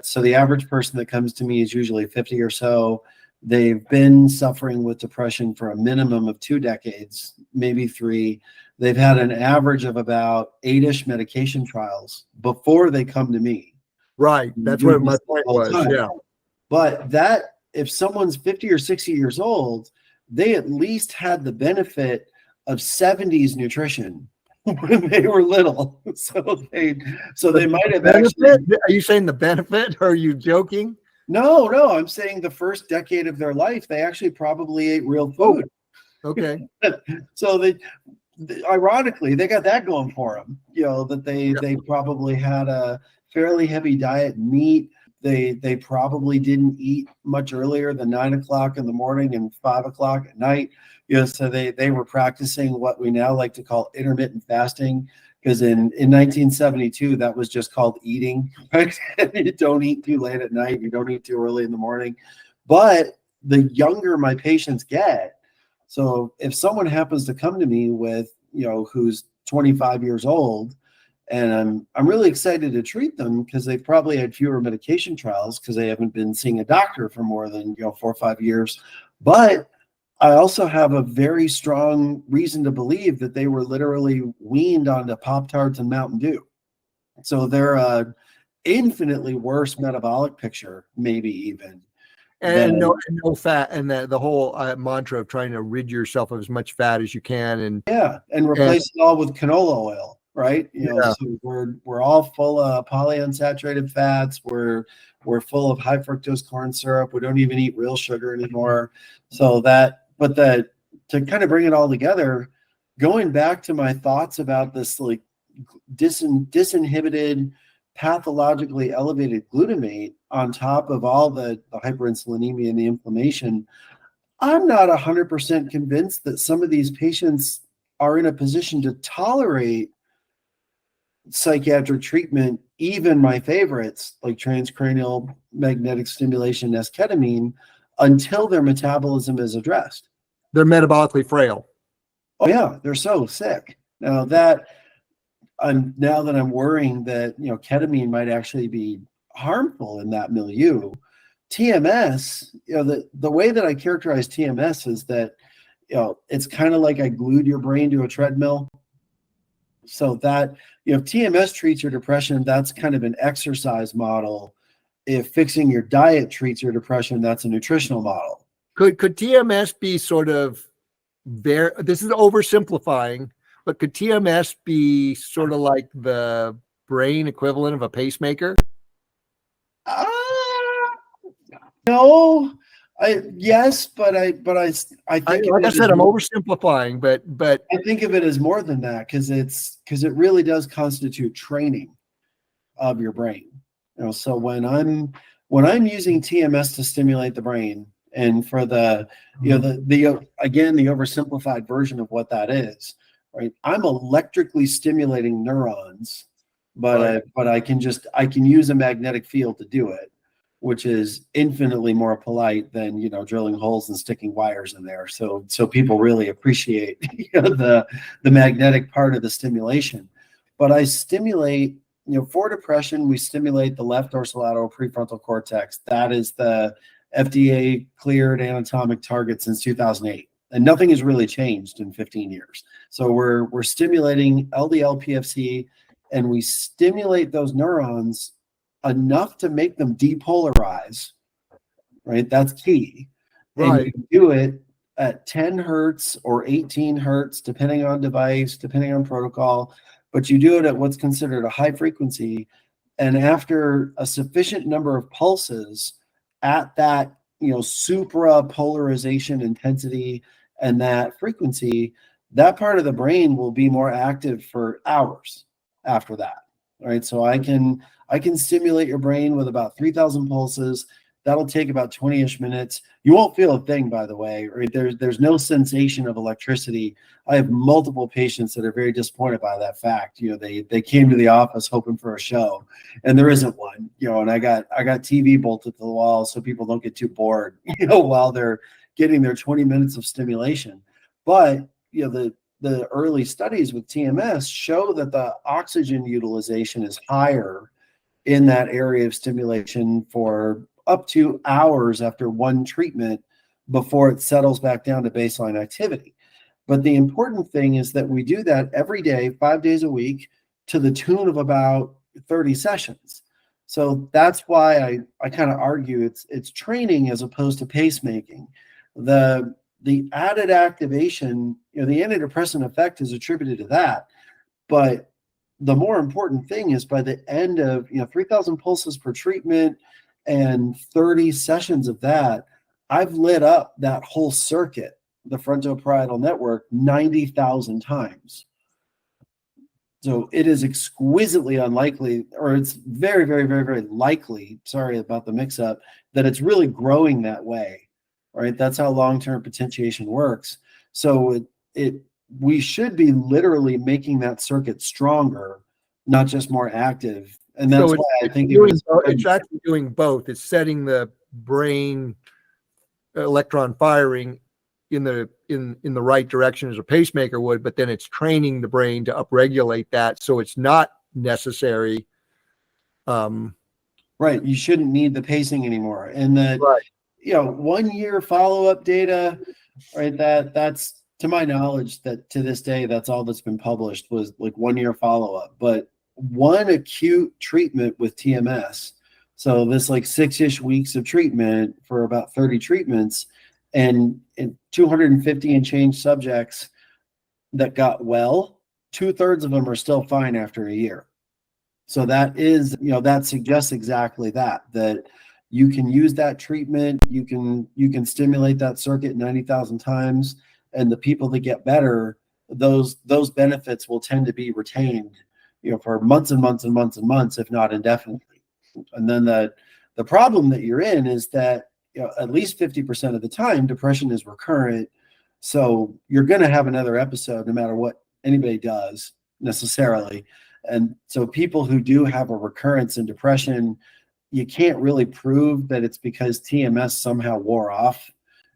So the average person that comes to me is usually 50 or so. They've been suffering with depression for a minimum of 2 decades, maybe 3. They've had an average of about 8-ish medication trials before they come to me. Right. That's what my point was. Time. Yeah. But if someone's 50 or 60 years old, they at least had the benefit of 70s nutrition when they were little. So they might have actually. Are you saying the benefit, or are you joking? No, I'm saying the first decade of their life, they actually probably ate real food. Oh, okay. So ironically, they got that going for them, that they probably had a fairly heavy diet, meat. They probably didn't eat much earlier than 9 o'clock in the morning and 5 o'clock at night. So they were practicing what we now like to call intermittent fasting, because in 1972, that was just called eating, right? You don't eat too late at night. You don't eat too early in the morning. But the younger my patients get, so if someone happens to come to me with, who's 25 years old, and I'm really excited to treat them because they've probably had fewer medication trials because they haven't been seeing a doctor for more than 4 or 5 years. But I also have a very strong reason to believe that they were literally weaned onto Pop-Tarts and Mountain Dew. So they're a infinitely worse metabolic picture, maybe even. And no fat, and the whole mantra of trying to rid yourself of as much fat as you can, and replace it all with canola oil, right? Yeah. So we're all full of polyunsaturated fats. We're full of high fructose corn syrup. We don't even eat real sugar anymore. So to kind of bring it all together, going back to my thoughts about this like disinhibited, pathologically elevated glutamate on top of all the hyperinsulinemia and the inflammation, I'm not 100% convinced that some of these patients are in a position to tolerate psychiatric treatment, even my favorites like transcranial magnetic stimulation, esketamine, until their metabolism is addressed. They're metabolically frail. Oh yeah, they're so sick. Now that I'm worrying that ketamine might actually be harmful in that milieu. TMS, the way that I characterize TMS is that it's kind of like I glued your brain to a treadmill. So that if TMS treats your depression, that's kind of an exercise model. If fixing your diet treats your depression, that's a nutritional model. Could TMS be sort of this is oversimplifying, but could TMS be sort of like the brain equivalent of a pacemaker? No, yes, but I think like I said, I'm oversimplifying, but I think of it as more than that because it really does constitute training of your brain. So when I'm using TMS to stimulate the brain, and for the oversimplified version of what that is, right? I'm electrically stimulating neurons, but I can use a magnetic field to do it, which is infinitely more polite than drilling holes and sticking wires in there. So people really appreciate the magnetic part of the stimulation. But I stimulate, for depression, we stimulate the left dorsolateral prefrontal cortex. That is the FDA cleared anatomic target since 2008. And nothing has really changed in 15 years. So we're stimulating LDL PFC, and we stimulate those neurons enough to make them depolarize, right? That's key. Right. And you do it at 10 hertz or 18 hertz, depending on device, depending on protocol, but you do it at what's considered a high frequency. And after a sufficient number of pulses at that, suprapolarization intensity and that frequency, that part of the brain will be more active for hours after that. All right. So I can stimulate your brain with about 3,000 pulses. That'll take about 20-ish minutes. You won't feel a thing, by the way. Right? There's no sensation of electricity. I have multiple patients that are very disappointed by that fact. They came to the office hoping for a show, and there isn't one. And I got TV bolted to the wall so people don't get too bored. While they're getting their 20 minutes of stimulation. But the early studies with TMS show that the oxygen utilization is higher in that area of stimulation for up to hours after one treatment before it settles back down to baseline activity. But the important thing is that we do that every day, 5 days a week, to the tune of about 30 sessions. So that's why I kind of argue it's training as opposed to pacemaking. The added activation, the antidepressant effect is attributed to that. But the more important thing is by the end of 3,000 pulses per treatment and 30 sessions of that, I've lit up that whole circuit, the frontoparietal network, 90,000 times. So it is exquisitely unlikely, or it's very, very, very, very likely, sorry about the mix-up, that it's really growing that way, right? That's how long-term potentiation works. So we should be literally making that circuit stronger, not just more active. And that's why I think it's actually doing both. It's setting the brain electron firing in the right direction as a pacemaker would, but then it's training the brain to upregulate that so it's not necessary. Right. You shouldn't need the pacing anymore. And that 1 year follow-up data, right? That's to my knowledge, that to this day, that's all that's been published was like 1 year follow-up. But one acute treatment with TMS, so this like 6-ish weeks of treatment for about 30 treatments, and 250 and change subjects that got well, 2/3 of them are still fine after a year. So that is, that suggests exactly that you can use that treatment, you can stimulate that circuit 90,000 times, and the people that get better, those benefits will tend to be retained, for months and months and months and months, if not indefinitely. And then the problem that you're in is that at least 50% of the time, depression is recurrent. So you're going to have another episode no matter what anybody does necessarily. And so people who do have a recurrence in depression, you can't really prove that it's because TMS somehow wore off.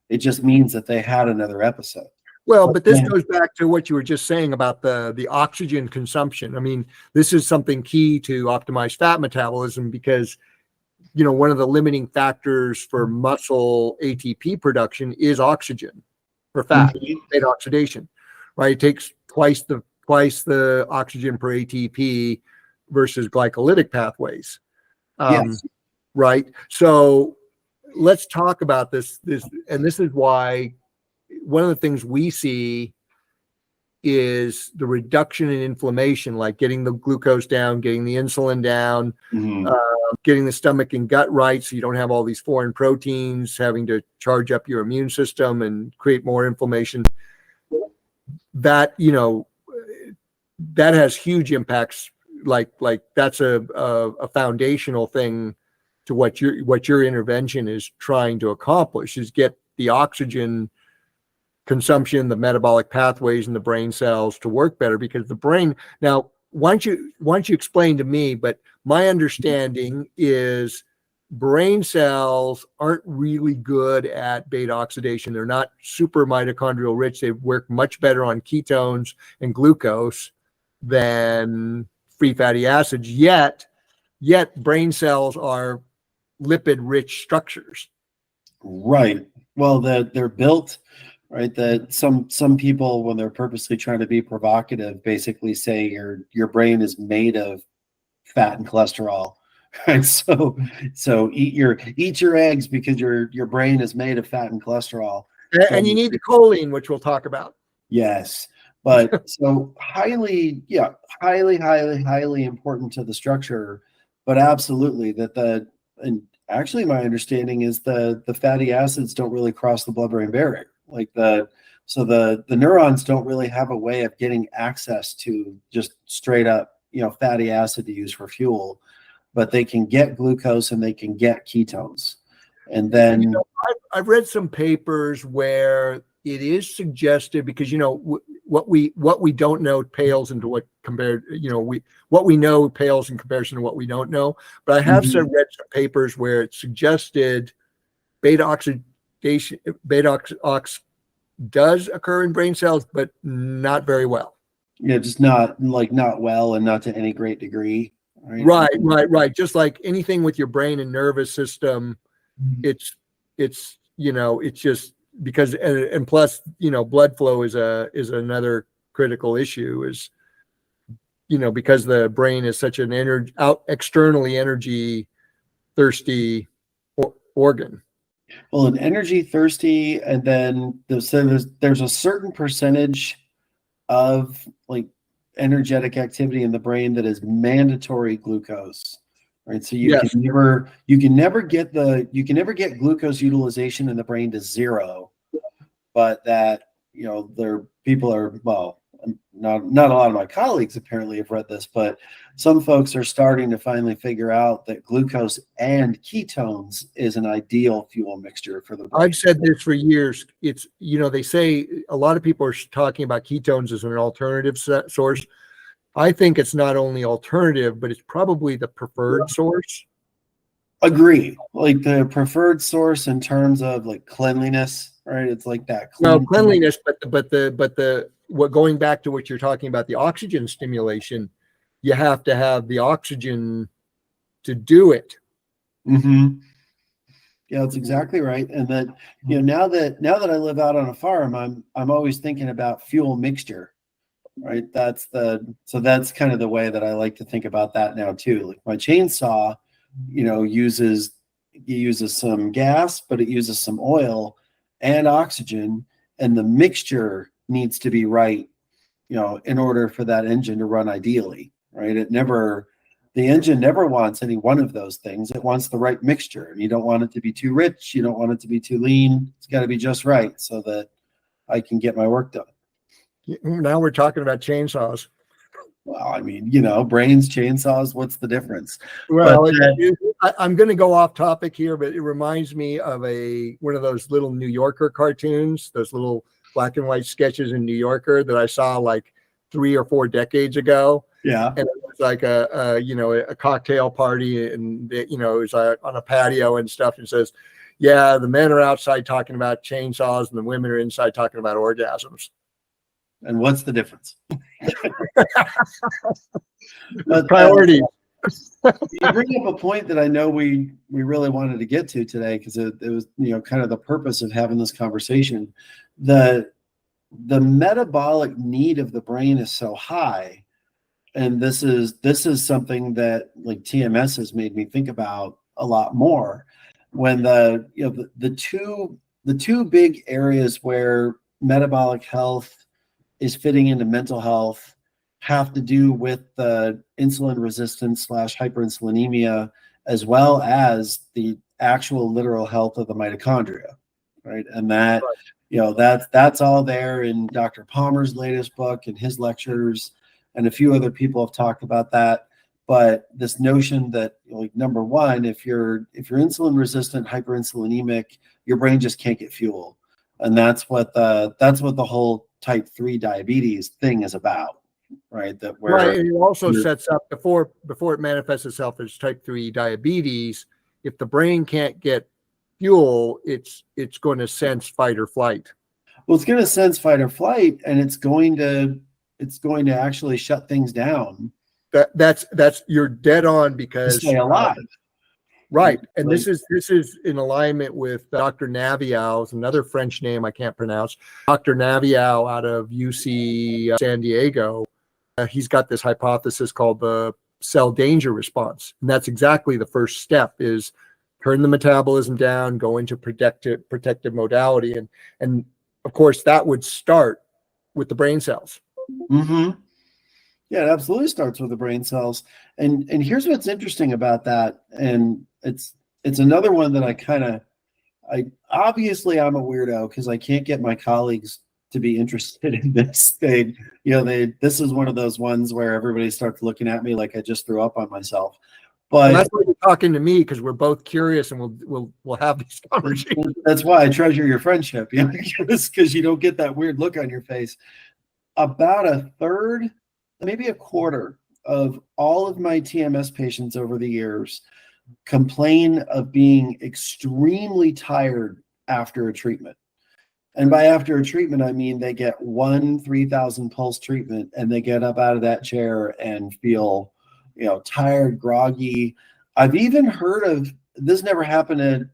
It just means that they had another episode. Well, but this goes back to what you were just saying about the oxygen consumption. I mean, this is something key to optimize fat metabolism because, one of the limiting factors for muscle ATP production is oxygen for fat, fat oxidation, right? It takes twice the oxygen per ATP versus glycolytic pathways. Yes. Right. So let's talk about this. And this is why one of the things we see is the reduction in inflammation, like getting the glucose down, getting the insulin down, getting the stomach and gut right, so you don't have all these foreign proteins having to charge up your immune system and create more inflammation. That that has huge impacts. Like that's a foundational thing to what your intervention is trying to accomplish, is get the oxygen consumption, the metabolic pathways in the brain cells to work better, because the brain, now why don't you explain to me, but my understanding is brain cells aren't really good at beta oxidation. They're not super mitochondrial rich. They work much better on ketones and glucose than free fatty acids, yet brain cells are lipid rich structures. Right. Well, they're built right, that some people, when they're purposely trying to be provocative, basically say your brain is made of fat and cholesterol. Right. So eat your eggs because your brain is made of fat and cholesterol. And you need the choline, which we'll talk about. Yes. But so highly important to the structure, but absolutely and actually my understanding is the fatty acids don't really cross the blood-brain barrier. So the neurons don't really have a way of getting access to just straight up, fatty acid to use for fuel, but they can get glucose and they can get ketones. And then I've read some papers where it is suggested, because what we don't know pales into what compared, what we know pales in comparison to what we don't know. But I have read some papers where it suggested beta ox does occur in brain cells, but not very well. Yeah, just not well, and not to any great degree. Right. Just like anything with your brain and nervous system, it's just because, and plus, blood flow is another critical issue, is, because the brain is such an externally energy thirsty organ. Well, an energy thirsty, and then there's a certain percentage of energetic activity in the brain that is mandatory glucose, right? So you can never get glucose utilization in the brain to zero, but that people are, well, not a lot of my colleagues apparently have read this, but some folks are starting to finally figure out that glucose and ketones is an ideal fuel mixture for the brain. I've said this for years. It's, they say a lot of people are talking about ketones as an alternative source. I think it's not only alternative, but it's probably the preferred source. Agree. Like the preferred source in terms of cleanliness, right? It's like that. Cleanliness, but going back to what you're talking about, the oxygen stimulation, you have to have the oxygen to do it. Yeah, that's exactly right. And that, now that I live out on a farm, I'm always thinking about fuel mixture, right? So that's kind of the way that I like to think about that now too. Like my chainsaw, uses some gas, but it uses some oil and oxygen, and the mixture needs to be right, in order for that engine to run ideally, right? The engine never wants any one of those things. It wants the right mixture. And you don't want it to be too rich. You don't want it to be too lean. It's got to be just right so that I can get my work done. Now we're talking about chainsaws. Well, I mean, brains, chainsaws, what's the difference? Well, I'm going to go off topic here, but it reminds me of one of those little New Yorker cartoons, those little black and white sketches in New Yorker that I saw like 3 or 4 decades ago. Yeah. And it was like a cocktail party, and it was on a patio and stuff, and says, yeah, the men are outside talking about chainsaws and the women are inside talking about orgasms. And what's the difference? Priority. You bring up a point that I know we really wanted to get to today, because it was kind of the purpose of having this conversation. The metabolic need of the brain is so high, and this is something that like TMS has made me think about a lot more. When the two big areas where metabolic health is fitting into mental health have to do with the insulin resistance / hyperinsulinemia, as well as the actual literal health of the mitochondria, right? And that, that's all there in Dr. Palmer's latest book and his lectures, and a few other people have talked about that. But this notion that, like, number one, if you're insulin resistant, hyperinsulinemic, your brain just can't get fuel, and that's what the whole type 3 diabetes thing is about, right? Right. And it also sets up before it manifests itself as type 3 diabetes. If the brain can't get fuel, it's going to sense fight or flight. Well, it's going to sense fight or flight, and it's going to actually shut things down. That's you're dead on, because to stay alive. Right. And this is in alignment with Dr. Naviau, another French name I can't pronounce. Dr. Naviau out of UC San Diego. He's got this hypothesis called the cell danger response. And that's exactly the first step, is turn the metabolism down, go into protective modality. And of course, that would start with the brain cells. Mm-hmm. Yeah, it absolutely starts with the brain cells. And here's what's interesting about that. And it's another one that obviously I'm a weirdo, because I can't get my colleagues to be interested in this. This is one of those ones where everybody starts looking at me like I just threw up on myself. But that's why you're talking to me, because we're both curious, and we'll have these conversations. That's why I treasure your friendship, because you don't get that weird look on your face. About a third, maybe a quarter of all of my TMS patients over the years complain of being extremely tired after a treatment. And by after a treatment, I mean they get one 3,000 pulse treatment and they get up out of that chair and feel, tired, groggy. I've even heard of, this never happened to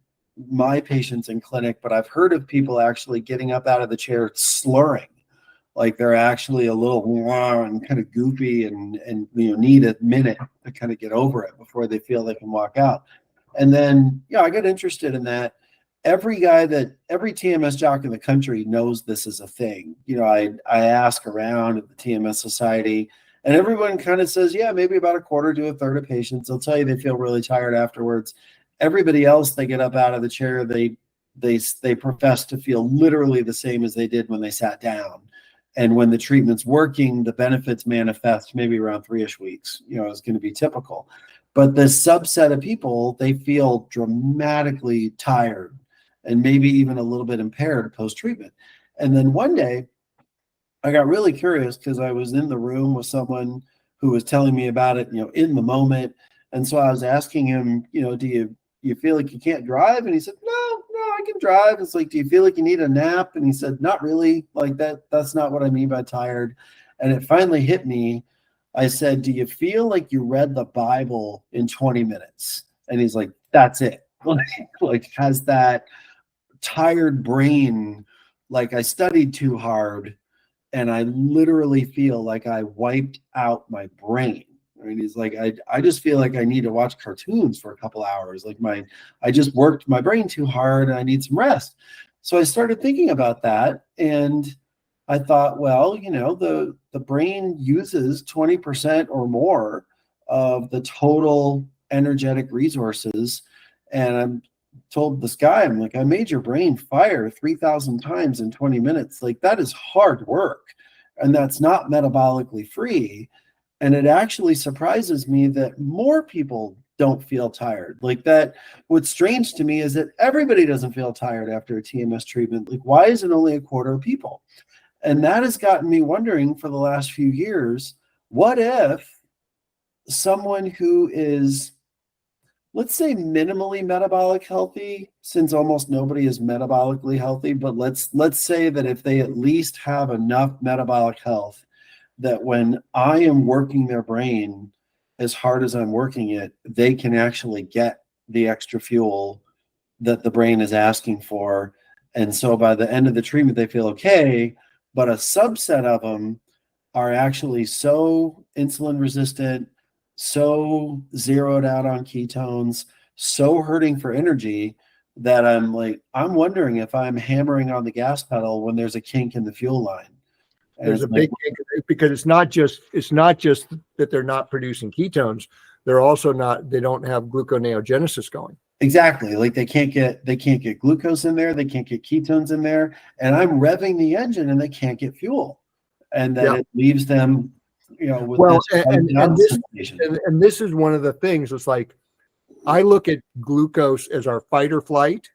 my patients in clinic, but I've heard of people actually getting up out of the chair slurring. Like they're actually a little and kind of goofy and need a minute to kind of get over it before they feel they can walk out. And then, I got interested in that. Every TMS doc in the country knows this is a thing. I ask around at the TMS Society, and everyone kind of says, yeah, maybe about a quarter to a third of patients. They'll tell you they feel really tired afterwards. Everybody else, they get up out of the chair, they profess to feel literally the same as they did when they sat down. And when the treatment's working, the benefits manifest maybe around 3-ish weeks, is going to be typical. But the subset of people, they feel dramatically tired and maybe even a little bit impaired post-treatment. And then one day, I got really curious, because I was in the room with someone who was telling me about it, in the moment. And so I was asking him, do you feel like you can't drive? And he said, no, I can drive. It's like, do you feel like you need a nap? And he said, not really. Like that's not what I mean by tired. And it finally hit me. I said, do you feel like you read the Bible in 20 minutes? And he's like, that's it. like has that tired brain, like I studied too hard and I literally feel like I wiped out my brain. I mean, he's like, I just feel like I need to watch cartoons for a couple hours. Like I just worked my brain too hard and I need some rest. So I started thinking about that, and I thought, well, the brain uses 20% or more of the total energetic resources. And I'm told this guy, I'm like, I made your brain fire 3,000 times in 20 minutes. Like, that is hard work. And that's not metabolically free. And it actually surprises me that more people don't feel tired. Like that, what's strange to me is that everybody doesn't feel tired after a TMS treatment. Like, why is it only a quarter of people? And that has gotten me wondering for the last few years, what if someone who is, let's say, minimally metabolic healthy, since almost nobody is metabolically healthy, but let's say that if they at least have enough metabolic health that when I am working their brain as hard as I'm working it, they can actually get the extra fuel that the brain is asking for. And so by the end of the treatment, they feel okay, but a subset of them are actually so insulin resistant, so zeroed out on ketones, so hurting for energy that I'm wondering if I'm hammering on the gas pedal when there's a kink in the fuel line. There's a big kink, because it's not just that they're not producing ketones. They're also they don't have gluconeogenesis going. Exactly. Like they can't get glucose in there. They can't get ketones in there. And I'm revving the engine and they can't get fuel. And then it leaves them, with this is one of the things. It's like, I look at glucose as our fight or flight,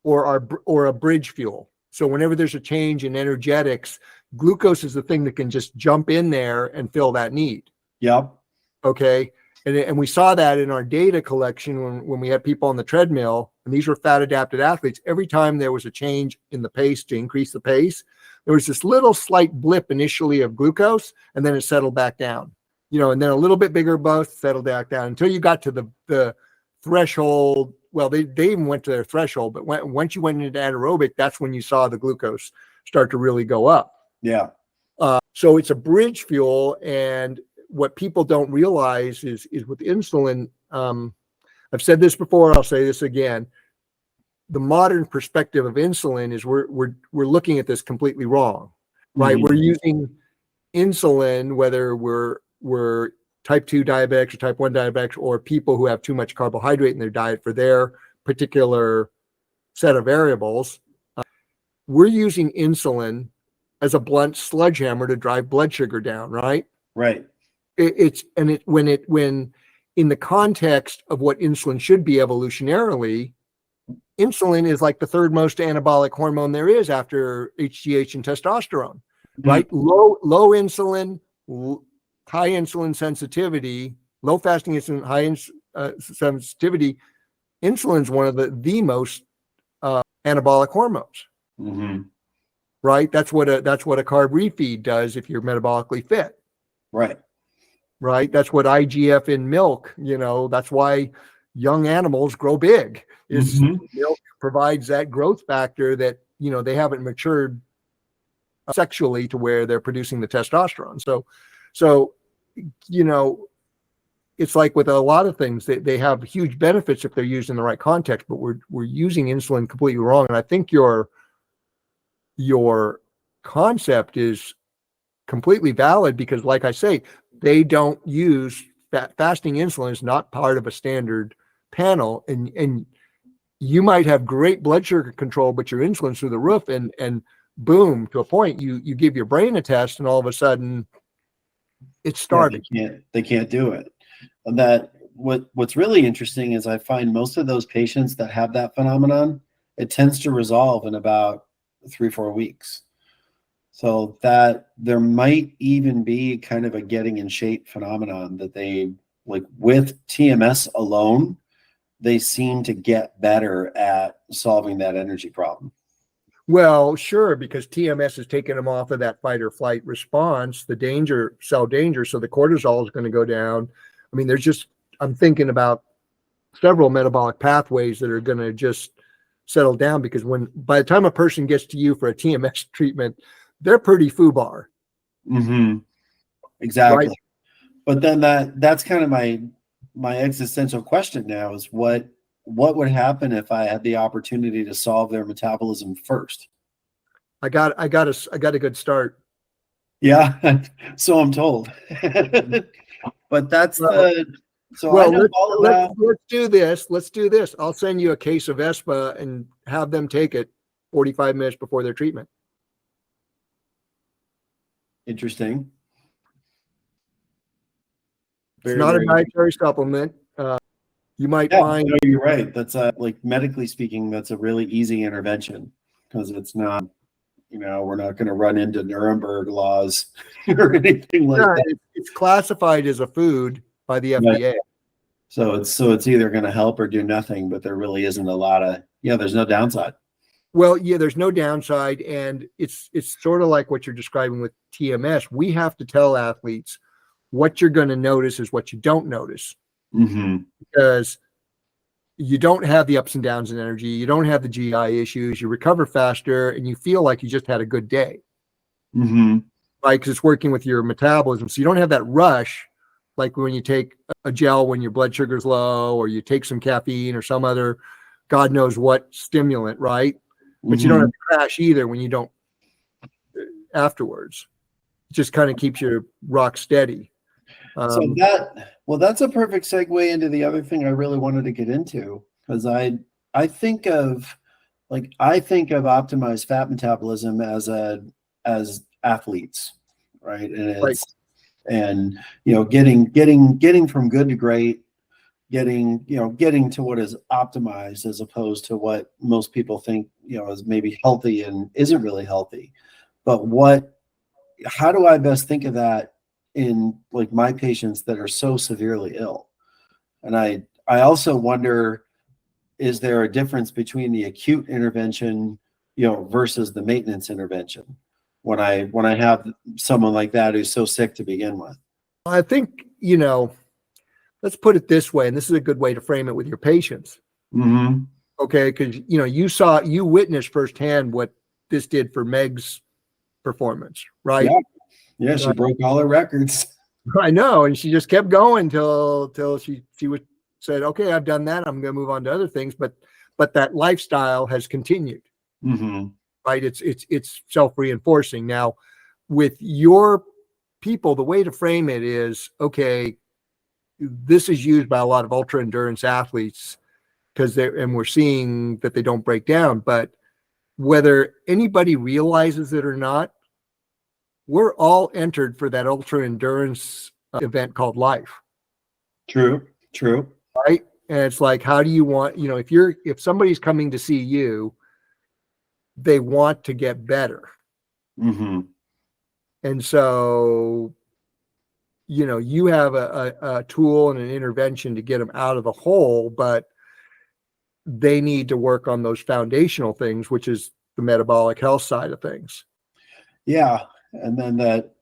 or a bridge fuel. So whenever there's a change in energetics, glucose is the thing that can just jump in there and fill that need. Yep. Okay. And we saw that in our data collection when we had people on the treadmill, and these were fat adapted athletes. Every time there was a change in the pace to increase the pace, there was this little slight blip initially of glucose, and then it settled back down, and then a little bit bigger bust, settled back down until you got to the threshold. Well, they even went to their threshold, but once you went into anaerobic, that's when you saw the glucose start to really go up. Yeah. So it's a bridge fuel, and what people don't realize is with insulin, I've said this before, I'll say this again. The modern perspective of insulin is we're looking at this completely wrong, right? We're using insulin, whether we're type 2 diabetics or type 1 diabetics, or people who have too much carbohydrate in their diet for their particular set of variables. We're using insulin as a blunt sledgehammer to drive blood sugar down, right? Right. When in the context of what insulin should be evolutionarily, insulin is like the third most anabolic hormone there is after HGH and testosterone, right? Low insulin, high insulin sensitivity, low fasting insulin, high sensitivity. Insulin is one of the most anabolic hormones, right? That's what a carb refeed does if you're metabolically fit, right? That's what IGF in milk, that's why young animals grow big. Is milk provides that growth factor that they haven't matured sexually to where they're producing the testosterone. So it's like with a lot of things, they have huge benefits if they're used in the right context, but we're using insulin completely wrong. And I think your concept is completely valid, because like I say, they don't use fasting insulin is not part of a standard panel, and you might have great blood sugar control, but your insulin's through the roof, and boom, to a point, you give your brain a test, and all of a sudden it's starving. They can't do it. And what's really interesting is I find most of those patients that have that phenomenon, it tends to resolve in about 3-4 weeks. So that there might even be kind of a getting in shape phenomenon that they, like with TMS alone, they seem to get better at solving that energy problem. Well, sure, because TMS has taken them off of that fight or flight response, cell danger. So the cortisol is going to go down. I mean, I'm thinking about several metabolic pathways that are going to just settle down, because by the time a person gets to you for a TMS treatment, they're pretty foobar. Mm-hmm. Exactly. Right? But then that's kind of my existential question now is what would happen if I had the opportunity to solve their metabolism first? I got a good start. Yeah, so I'm told. But that's I know all about. Let's do this. Let's do this. I'll send you a case of Vespa and have them take it 45 minutes before their treatment. Interesting. It's not a dietary supplement. You might find. No, you're right. That's like medically speaking, that's a really easy intervention because it's not, we're not going to run into Nuremberg laws or anything like that. It's classified as a food by the FDA. Right. So it's either going to help or do nothing, but there really isn't a lot of, there's no downside. Well, yeah, there's no downside. And it's sort of like what you're describing with TMS. We have to tell athletes what you're going to notice is what you don't notice. Mm-hmm. Because you don't have the ups and downs in energy. You don't have the GI issues. You recover faster and you feel like you just had a good day. Mm-hmm. Right? Because it's working with your metabolism. So you don't have that rush like when you take a gel when your blood sugar's low, or you take some caffeine or some other God knows what stimulant, right? But Mm-hmm. you don't have to crash either when you don't afterwards. It just kind of keeps you rock steady. That's a perfect segue into the other thing I really wanted to get into, because I think of optimized fat metabolism as athletes, right? And it's getting from good to great, getting to what is optimized as opposed to what most people think is maybe healthy and isn't really healthy. But how do I best think of that in like my patients that are so severely ill? And I also wonder, is there a difference between the acute intervention, versus the maintenance intervention when I have someone like that who's so sick to begin with? I think, let's put it this way, and this is a good way to frame it with your patients. Mm-hmm. Okay, because you witnessed firsthand what this did for Meg's performance, right? Yeah, she broke all her records. I know, and she just kept going till she said, okay, I've done that. I'm going to move on to other things, but that lifestyle has continued. Mm-hmm. Right? It's self-reinforcing. Now, with your people, the way to frame it is, okay, this is used by a lot of ultra endurance athletes and we're seeing that they don't break down, but whether anybody realizes it or not, we're all entered for that ultra endurance event called life. True. Right. And it's like, how do you want, if somebody's coming to see you, they want to get better. Mm-hmm. And so, you have a tool and an intervention to get them out of the hole, but they need to work on those foundational things, which is the metabolic health side of things. Yeah. And then that,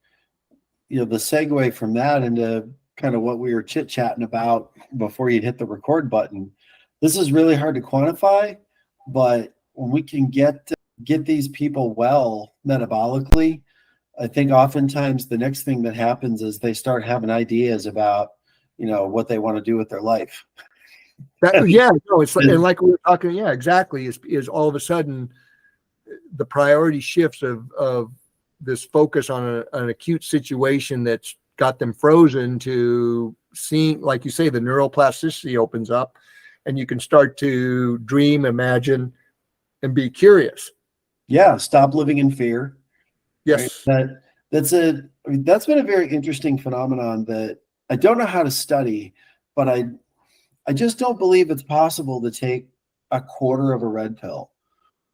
the segue from that into kind of what we were chit-chatting about before you'd hit the record button. This is really hard to quantify, but when we can get these people well metabolically, I think oftentimes the next thing that happens is they start having ideas about, what they want to do with their life. It's like we were talking. Yeah, exactly. Is all of a sudden the priority shifts of this focus on an acute situation that's got them frozen to seeing, like you say, the neuroplasticity opens up and you can start to dream, imagine, and be curious. Yeah. Stop living in fear. Yes. Right? That's been a very interesting phenomenon that I don't know how to study, but I just don't believe it's possible to take a quarter of a red pill.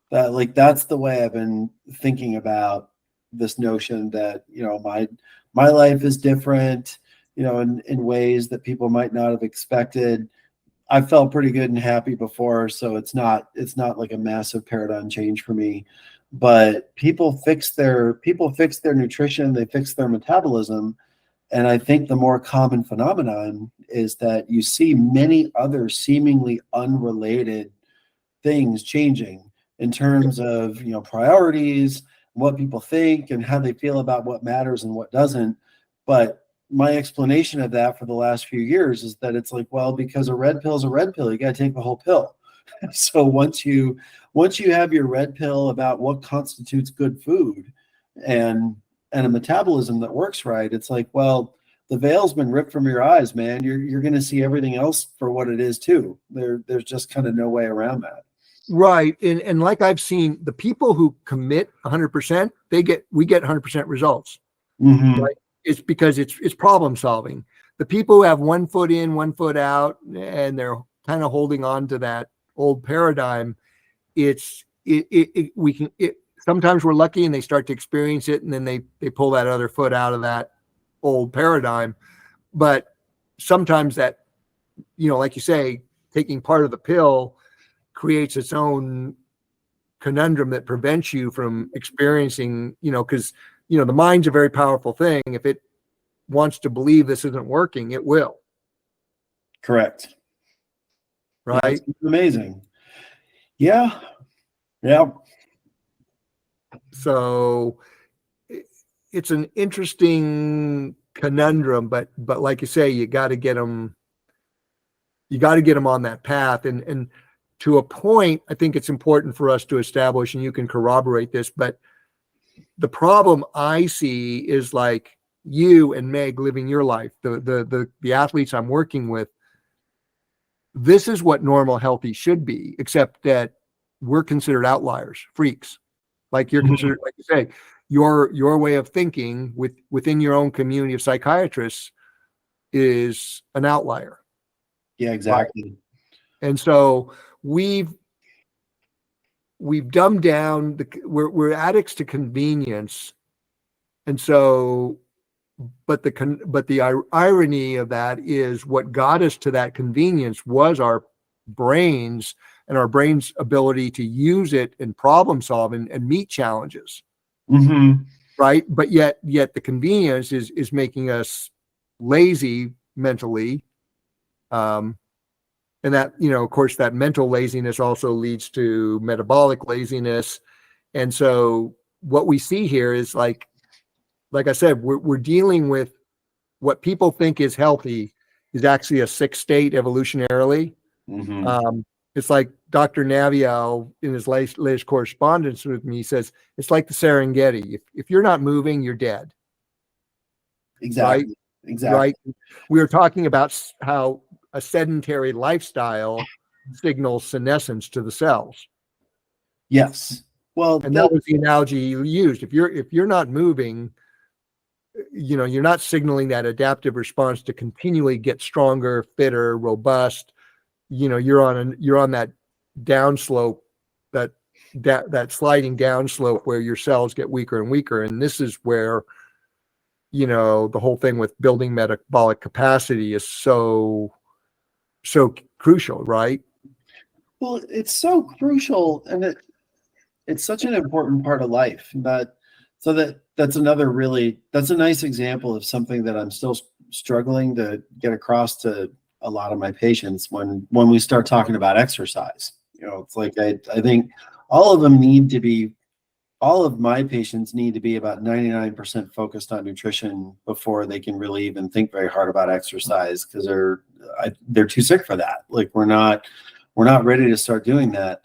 That's the way I've been thinking about this notion that, my life is different, in ways that people might not have expected. I felt pretty good and happy before, so it's not like a massive paradigm change for me. But people fix their nutrition, they fix their metabolism, And I think the more common phenomenon is that you see many other seemingly unrelated things changing in terms of, priorities, what people think and how they feel about what matters and what doesn't. But my explanation of that for the last few years is that it's like, well, because a red pill is a red pill, you got to take the whole pill. So once you have your red pill about what constitutes good food and a metabolism that works right, it's like, well, the veil's been ripped from your eyes, man. You're going to see everything else for what it is too. There's just kind of no way around that. Right. And like I've seen, the people who commit 100%, we get 100% results. Mm-hmm. Right? It's because it's problem solving. The people who have 1 foot in, 1 foot out, and they're kind of holding on to that old paradigm, sometimes we're lucky and they start to experience it, and then they pull that other foot out of that old paradigm. But sometimes that, like you say, taking part of the pill creates its own conundrum that prevents you from experiencing, because, the mind's a very powerful thing. If it wants to believe this isn't working, it will. Correct. Right. Yeah, it's amazing. Yeah. Yeah. So it's an interesting conundrum, but like you say, you got to get them on that path. And to a point, I think it's important for us to establish, and you can corroborate this, but the problem I see is like you and Meg living your life, the athletes I'm working with. This is what normal healthy should be, except that we're considered outliers, freaks. Like you're considered, like you say, your way of thinking within your own community of psychiatrists is an outlier. Yeah, exactly. Right? And so we've dumbed down we're addicts to convenience. And so, but the irony of that is what got us to that convenience was our brains and our brain's ability to use it and problem solve and meet challenges. Mm-hmm. Right. But yet the convenience is making us lazy mentally. And that, of course, that mental laziness also leads to metabolic laziness. And so what we see here is like I said, we're dealing with what people think is healthy is actually a sick state evolutionarily. Mm-hmm. It's like Dr. Navial in his latest correspondence with me says, it's like the Serengeti. If you're not moving, you're dead. Exactly. Right? Exactly. Right. We were talking about how a sedentary lifestyle signals senescence to the cells. Yes. Well, and that was the analogy you used. If you're not moving, you're not signaling that adaptive response to continually get stronger, fitter, robust. You're on that downslope, that sliding downslope where your cells get weaker and weaker. And this is where, the whole thing with building metabolic capacity is so crucial, right? Well, it's so crucial, and it's such an important part of life. That's a nice example of something that I'm still struggling to get across to a lot of my patients when we start talking about exercise. It's like I think all of my patients need to be about 99% focused on nutrition before they can really even think very hard about exercise, because they're too sick for that. Like we're not ready to start doing that.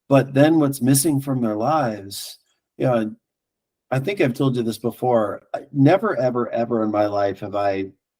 But then what's missing from their lives, I think I've told you this before. Never, ever, ever in my life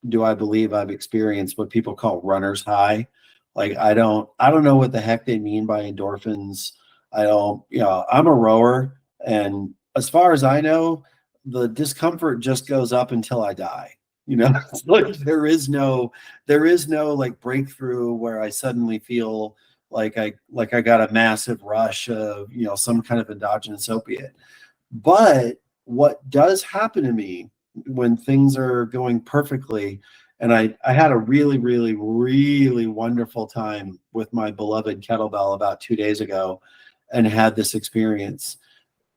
do I believe I've experienced what people call runner's high. Like I don't know what the heck they mean by endorphins. I'm a rower, and as far as I know, the discomfort just goes up until I die. It's like there is no like breakthrough where I suddenly feel like I got a massive rush of some kind of endogenous opiate. But what does happen to me when things are going perfectly, and I had a really, really, really wonderful time with my beloved kettlebell about 2 days ago and had this experience.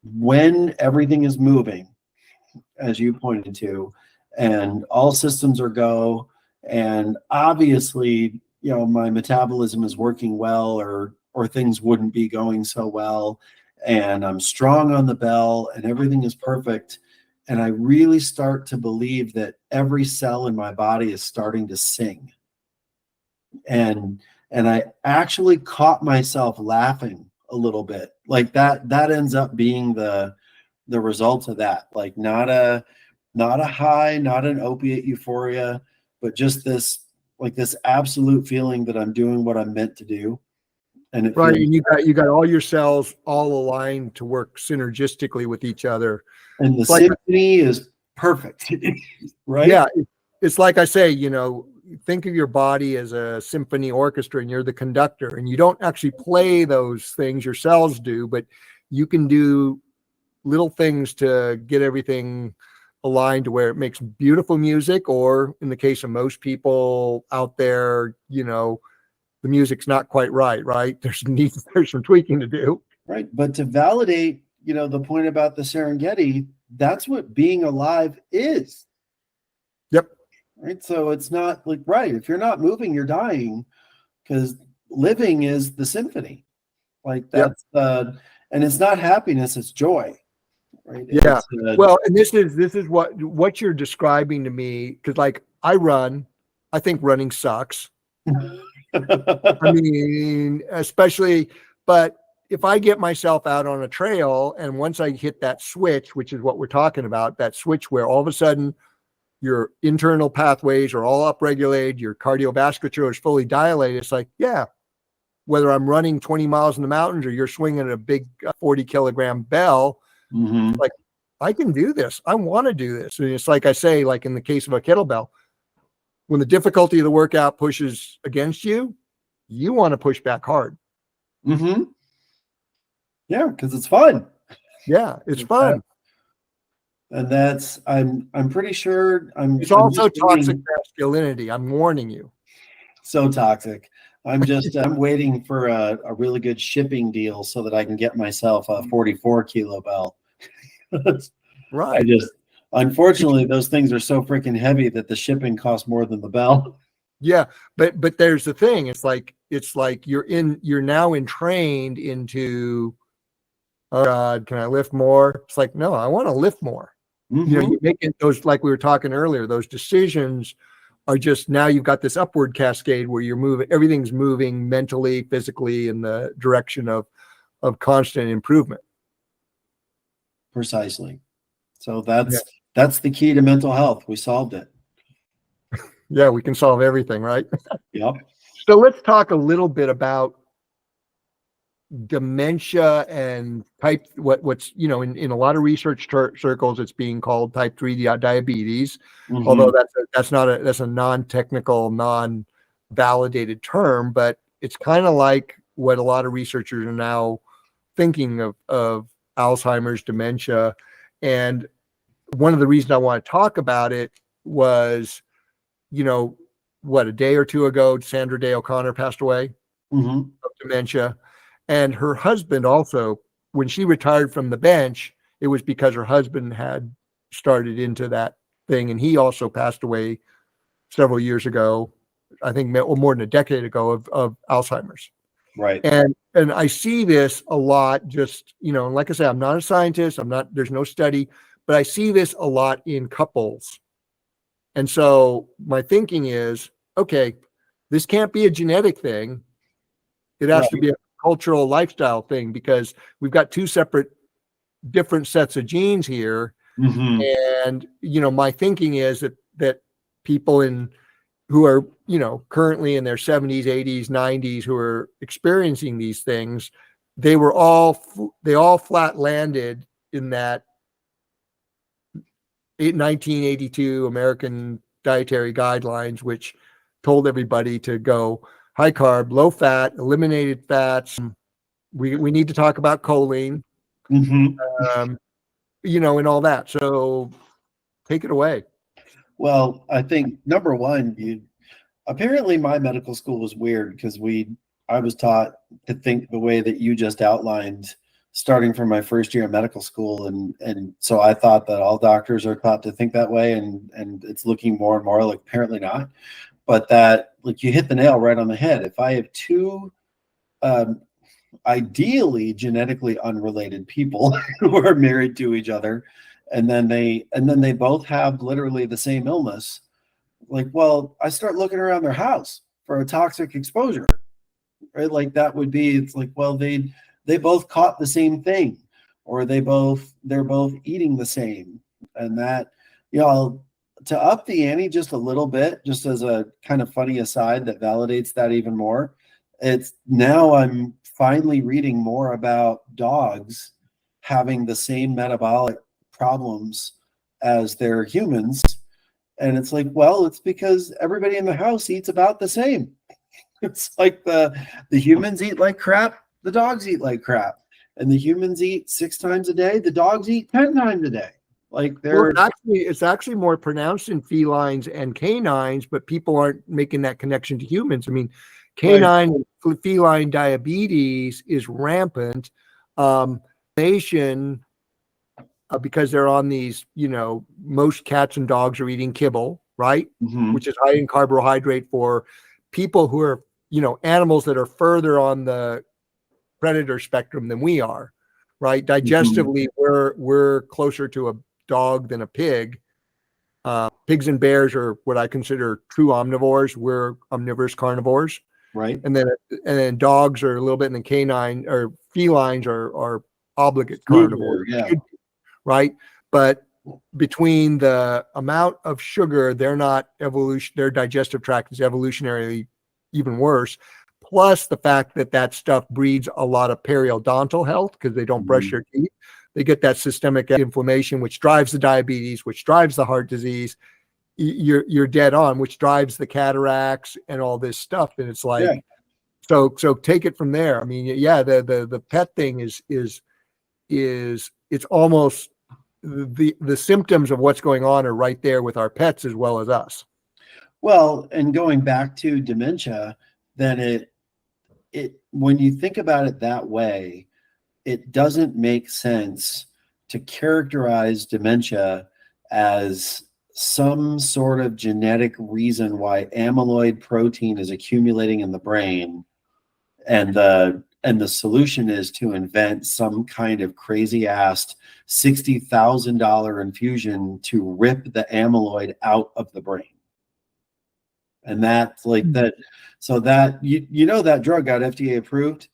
When everything is moving, as you pointed to, and all systems are go. And obviously, my metabolism is working well, or things wouldn't be going so well. And I'm strong on the bell and everything is perfect. And I really start to believe that every cell in my body is starting to sing. And I actually caught myself laughing a little bit. Like that ends up being the result of that. Like not a high, not an opiate euphoria, but just this absolute feeling that I'm doing what I'm meant to do. And it right. feels, And you got all your cells all aligned to work synergistically with each other. and the symphony is perfect. Right? Yeah. It's like I say, think of your body as a symphony orchestra and you're the conductor, and you don't actually play those things, your cells do, but you can do little things to get everything aligned to where it makes beautiful music, or in the case of most people out there, the music's not quite right? There's some tweaking to do. Right. But to validate, the point about the Serengeti, that's what being alive is. Yep. Right. So it's not like, right, if you're not moving, you're dying, because living is the symphony. Like that's and it's not happiness, it's joy. Right. Yeah. Well, and this is what you're describing to me, because like I think running sucks. I mean, especially, but if I get myself out on a trail and once I hit that switch, which is what we're talking about, that switch where all of a sudden your internal pathways are all upregulated, your cardiovasculature is fully dilated. It's like, yeah, whether I'm running 20 miles in the mountains or you're swinging a big 40-kilogram bell, like I can do this. I want to do this. And it's like I say, like in the case of a kettlebell, when the difficulty of the workout pushes against you, you want to push back hard. Yeah, because it's fun. Yeah, it's fun. And that's I'm pretty sure It's also toxic masculinity. I'm warning you. So toxic. I'm waiting for a really good shipping deal so that I can get myself a 44-kilo bell. Right. Unfortunately, those things are so freaking heavy that the shipping costs more than the bell. Yeah, but there's the thing. It's like you're now entrained into, oh God, can I lift more? It's like, no, I want to lift more. You're making those, like we were talking earlier, those decisions are just, now you've got this upward cascade where you're moving, everything's moving mentally, physically in the direction of constant improvement. Precisely. So that's the key to mental health. We solved it. Yeah, we can solve everything, right? Yep. So let's talk a little bit about dementia and what's in a lot of research circles it's being called type 3 diabetes, although that's a non-technical, non-validated term, but it's kind of like what a lot of researchers are now thinking of Alzheimer's, dementia. And one of the reasons I want to talk about it was, a day or two ago, Sandra Day O'Connor passed away of dementia. And her husband also, when she retired from the bench, it was because her husband had started into that thing. And he also passed away several years ago, I think more than a decade ago, of Alzheimer's. Right. And I see this a lot, just, like I said, I'm not a scientist, there's no study, but I see this a lot in couples. And so my thinking is, okay, this can't be a genetic thing. It has to be a cultural lifestyle thing, because we've got two separate, different sets of genes here. And, my thinking is that people who are, currently in their 70s, 80s, 90s, who are experiencing these things, they all flat landed in that 1982 American dietary guidelines, which told everybody to go high carb, low fat, eliminated fats. We need to talk about choline, and all that. So take it away. Well, I think number one, apparently my medical school was weird because I was taught to think the way that you just outlined starting from my first year of medical school. And so I thought that all doctors are taught to think that way, and it's looking more and more like apparently not. But that, like, you hit the nail right on the head. If I have two ideally genetically unrelated people who are married to each other, and then they both have literally the same illness, like, well, I start looking around their house for a toxic exposure, right? Like, that would be, it's like, well, they both caught the same thing, or they're both eating the same. And that, to up the ante just a little bit, just as a kind of funny aside that validates that even more, it's now I'm finally reading more about dogs having the same metabolic problems as their humans. And it's like, well, it's because everybody in the house eats about the same. It's like the humans eat like crap, the dogs eat like crap. And the humans eat 6 times a day, the dogs eat 10 times a day. Like, it's actually more pronounced in felines and canines, but people aren't making that connection to humans. I mean, canine and feline diabetes is rampant. Because they're on these, most cats and dogs are eating kibble, right? Mm-hmm. Which is high in carbohydrate for people who are, animals that are further on the predator spectrum than we are, right? Digestively, we're closer to a dog than a pig. Pigs and bears are what I consider true omnivores. We're omnivorous carnivores. Right. And then dogs are a little bit in the canine, or felines are obligate carnivores. Yeah. Right. But between the amount of sugar, their digestive tract is evolutionarily even worse. Plus the fact that stuff breeds a lot of periodontal health because they don't brush their teeth. They get that systemic inflammation, which drives the diabetes, which drives the heart disease. You're dead on, which drives the cataracts and all this stuff. And it's like, so take it from there. I mean, the pet thing is it's almost the symptoms of what's going on are right there with our pets as well as us. Well, and going back to dementia, then it when you think about it that way, it doesn't make sense to characterize dementia as some sort of genetic reason why amyloid protein is accumulating in the brain, and the solution is to invent some kind of crazy ass $60,000 infusion to rip the amyloid out of the brain. And that's like that. So that, that drug got FDA approved.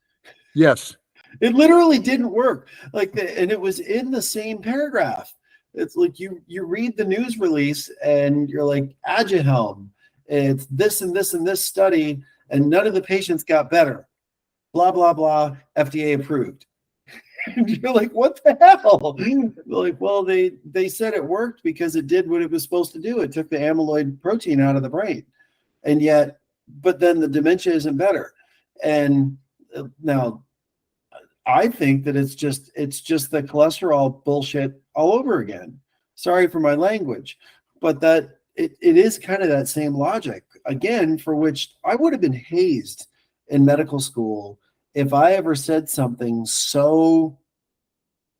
Yes. It literally didn't work. And it was in the same paragraph. It's like you read the news release and you're like, Aduhelm, it's this and this and this study, and none of the patients got better. Blah, blah, blah, FDA approved. And you're like, what the hell? They're like, well, they said it worked because it did what it was supposed to do. It took the amyloid protein out of the brain. And yet, but then the dementia isn't better. And now I think that it's just the cholesterol bullshit all over again. Sorry for my language, but that it is kind of that same logic again, for which I would have been hazed in medical school if I ever said something so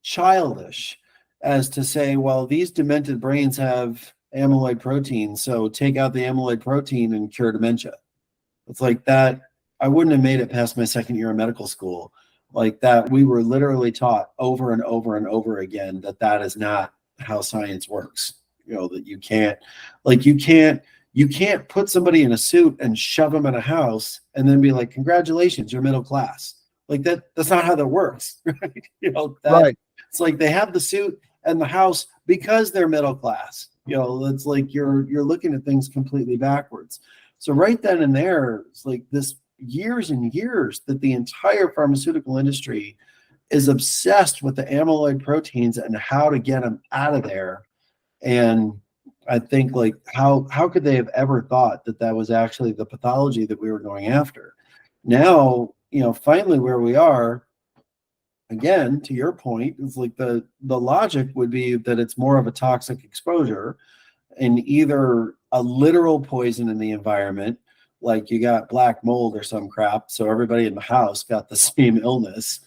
childish as to say, well, these demented brains have amyloid protein, so take out the amyloid protein and cure dementia. It's like that. I wouldn't have made it past my second year of medical school. Like that, we were literally taught over and over and over again that is not how science works. That you can't put somebody in a suit and shove them in a house and then be like, congratulations, you're middle class. Like that's not how that works. Right? Right. It's like they have the suit and the house because they're middle class. It's like you're looking at things completely backwards. So right then and there, it's like this years and years that the entire pharmaceutical industry is obsessed with the amyloid proteins and how to get them out of there. And I think, like, how could they have ever thought that was actually the pathology that we were going after? Now, finally where we are, again, to your point, it's like the logic would be that it's more of a toxic exposure and either a literal poison in the environment, like you got black mold or some crap, so everybody in the house got the same illness,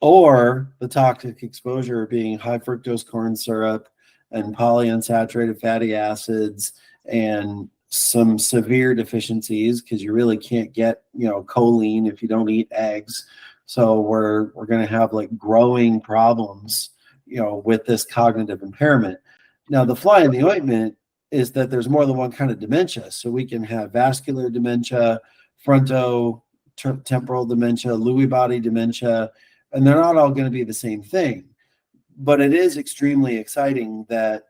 or the toxic exposure being high fructose corn syrup and polyunsaturated fatty acids and some severe deficiencies, because you really can't get, choline if you don't eat eggs. So we're going to have like growing problems, with this cognitive impairment. Now, the fly in the ointment is that there's more than one kind of dementia. So we can have vascular dementia, frontotemporal dementia, Lewy body dementia, and they're not all going to be the same thing. But it is extremely exciting that,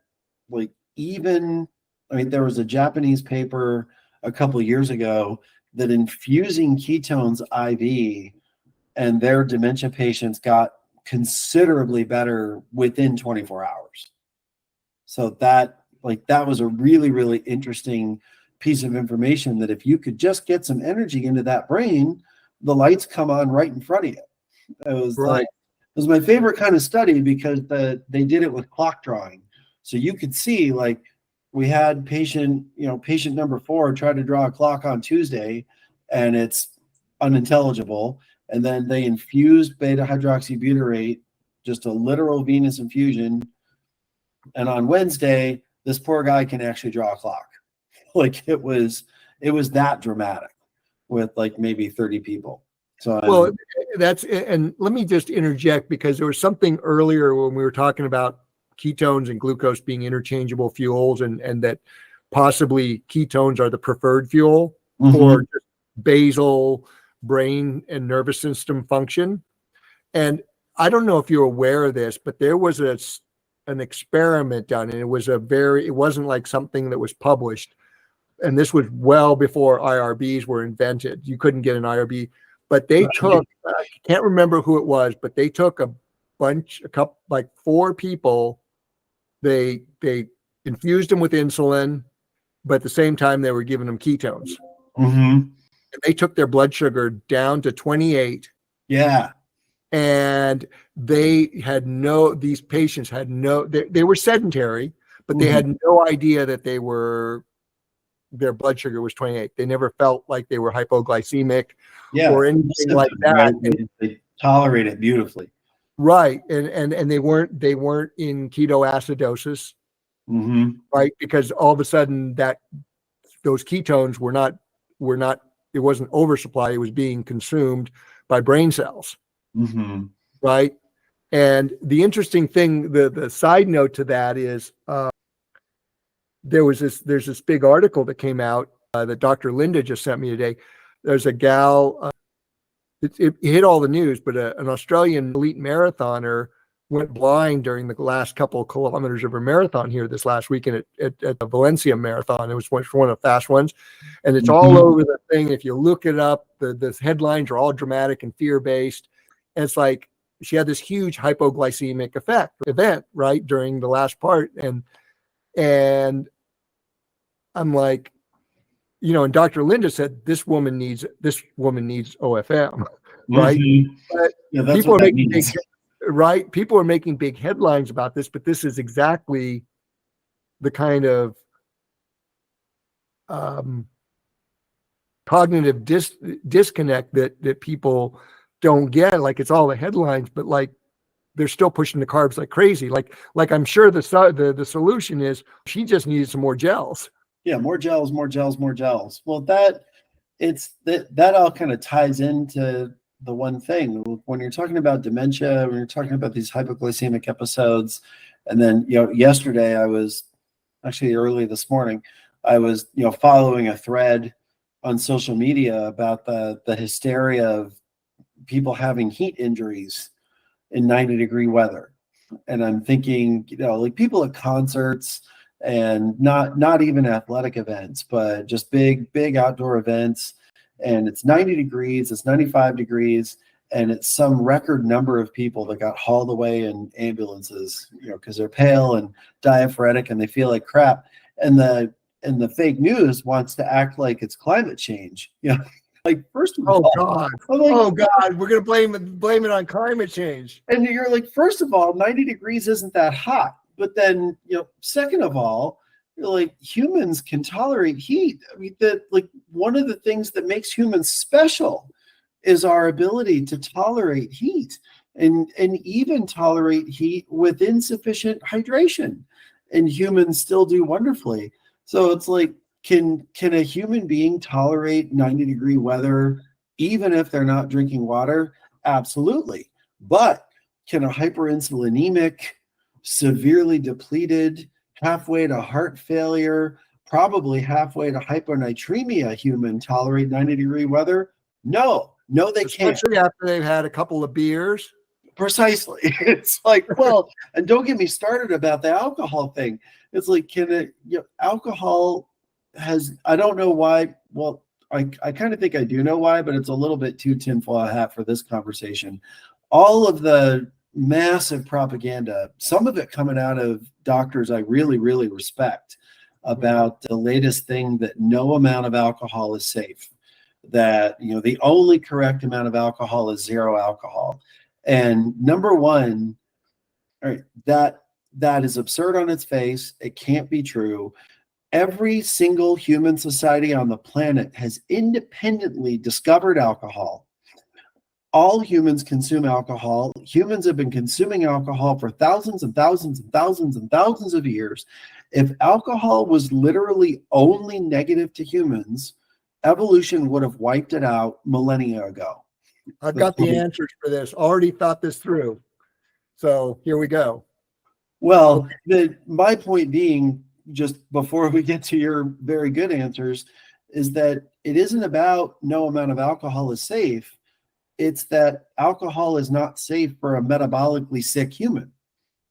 there was a Japanese paper a couple of years ago that infusing ketones IV and their dementia patients got considerably better within 24 hours. So that was a really, really interesting piece of information, that if you could just get some energy into that brain, the lights come on right in front of you. It was my favorite kind of study, because they did it with clock drawing. So you could see, we had patient number 4 try to draw a clock on Tuesday, and it's unintelligible. And then they infused beta hydroxybutyrate, just a literal venous infusion. And on Wednesday, this poor guy can actually draw a clock. It was that dramatic with maybe 30 people. So and let me just interject, because there was something earlier when we were talking about ketones and glucose being interchangeable fuels, and that possibly ketones are the preferred fuel for just basal brain and nervous system function. And I don't know if you're aware of this, but there was an experiment done, and it wasn't like something that was published. And this was well before IRBs were invented. You couldn't get an IRB, but they took, I can't remember who it was, but they took a couple, 4 people. They infused them with insulin, but at the same time they were giving them ketones. And they took their blood sugar down to 28. Yeah. And these patients had they were sedentary, but they had no idea that their blood sugar was 28. They never felt like they were hypoglycemic or anything like that. Right? They tolerate it beautifully. Right. And they weren't in ketoacidosis, right? Because all of a sudden those ketones were not, it wasn't oversupply. It was being consumed by brain cells. Right. And the interesting thing, the side note to that is, there's this big article that came out that Dr. Linda just sent me today. There's a gal, it hit all the news, but an Australian elite marathoner went blind during the last couple of kilometers of her marathon here this last weekend at the Valencia Marathon. It was one of the fast ones, and it's all over the thing. If you look it up, the headlines are all dramatic and fear-based. And it's like she had this huge hypoglycemic event right during the last part, and I'm like, and Dr. Linda said this woman needs OFM, right? But people are making people are making big headlines about this, but this is exactly the kind of cognitive disconnect that people don't get. It's all the headlines, but they're still pushing the carbs like crazy. I'm sure the solution is she just needed some more gels. Yeah, more gels. Well, that all kind of ties into the one thing. When you're talking about dementia, when you're talking about these hypoglycemic episodes, and then yesterday I was actually early this morning, I was following a thread on social media about the hysteria of people having heat injuries in 90-degree weather. And I'm thinking, people at concerts and not even athletic events, but just big outdoor events. And it's 90 degrees, it's 95 degrees, and it's some record number of people that got hauled away in ambulances, because they're pale and diaphoretic and they feel like crap. And the fake news wants to act like it's climate change. First of all, God, we're gonna blame it on climate change. And you're like, first of all, 90 degrees isn't that hot. But then, second of all, humans can tolerate heat. I mean, one of the things that makes humans special is our ability to tolerate heat. and even tolerate heat with insufficient hydration, and humans still do wonderfully. So it's like, can a human being tolerate 90-degree weather even if they're not drinking water? Absolutely. But can a hyperinsulinemic, severely depleted, halfway to heart failure, probably halfway to hyponatremia human tolerate 90-degree weather? No, they can't. Especially after they've had a couple of beers. Precisely. It's like, well, and don't get me started about the alcohol thing. It's like, alcohol has, I don't know why. Well, I kind of think I do know why, but it's a little bit too tinfoil hat for this conversation. All of the massive propaganda, some of it coming out of doctors I really, really respect, about the latest thing that no amount of alcohol is safe, that, the only correct amount of alcohol is zero alcohol. And number one, all right, that is absurd on its face. It can't be true. Every single human society on the planet has independently discovered alcohol. All humans consume alcohol. Humans have been consuming alcohol for thousands and thousands and thousands and thousands of years. If alcohol was literally only negative to humans, evolution would have wiped it out millennia ago. I've got the answers for this. Already thought this through. So here we go. Well, my point being, just before we get to your very good answers, is that it isn't about no amount of alcohol is safe. It's that alcohol is not safe for a metabolically sick human.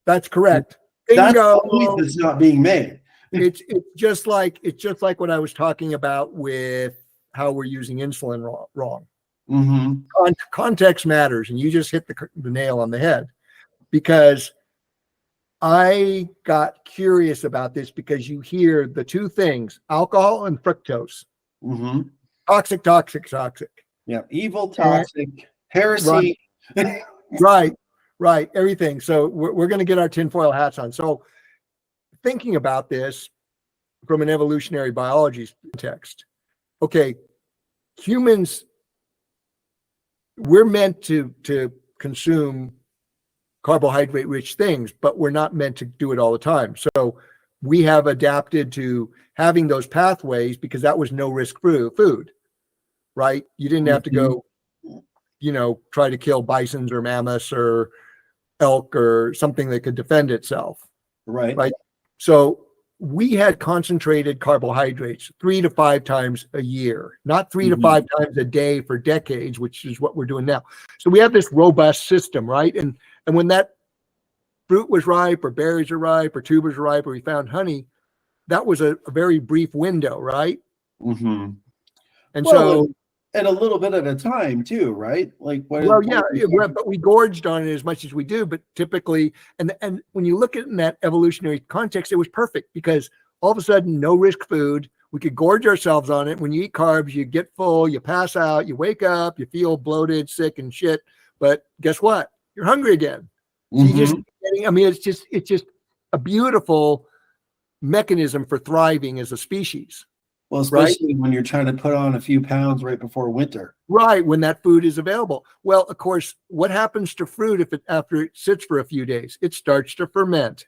That's correct. That's the point that's not being made. It's just like what I was talking about with how we're using insulin wrong. Mm-hmm. Context matters, and you just hit the nail on the head, because I got curious about this because you hear the two things, alcohol and fructose. Mm-hmm. Toxic. Yeah, evil, toxic, heresy. Right, everything. So we're going to get our tinfoil hats on. So thinking about this from an evolutionary biology context, okay, humans, we're meant to consume carbohydrate-rich things, but we're not meant to do it all the time. So we have adapted to having those pathways because that was no-risk food, right? You didn't have to go, try to kill bisons or mammoths or elk or something that could defend itself. Right. So we had concentrated carbohydrates 3 to 5 times a year, not 3 to 5 times a day for decades, which is what we're doing now. So we have this robust system, right? And when that fruit was ripe, or berries are ripe, or tubers are ripe, or we found honey, that was a very brief window, right? Mm-hmm. And so, and a little bit at a time too, right? Like, but we gorged on it as much as we do. But typically, and when you look at it in that evolutionary context, it was perfect because all of a sudden, no risk food. We could gorge ourselves on it. When you eat carbs, you get full, you pass out, you wake up, you feel bloated, sick, and shit. But guess what? You're hungry again. Mm-hmm. It's just a beautiful mechanism for thriving as a species. Well, especially when you're trying to put on a few pounds right before winter. Right, when that food is available. Well, of course, what happens to fruit after it sits for a few days? It starts to ferment.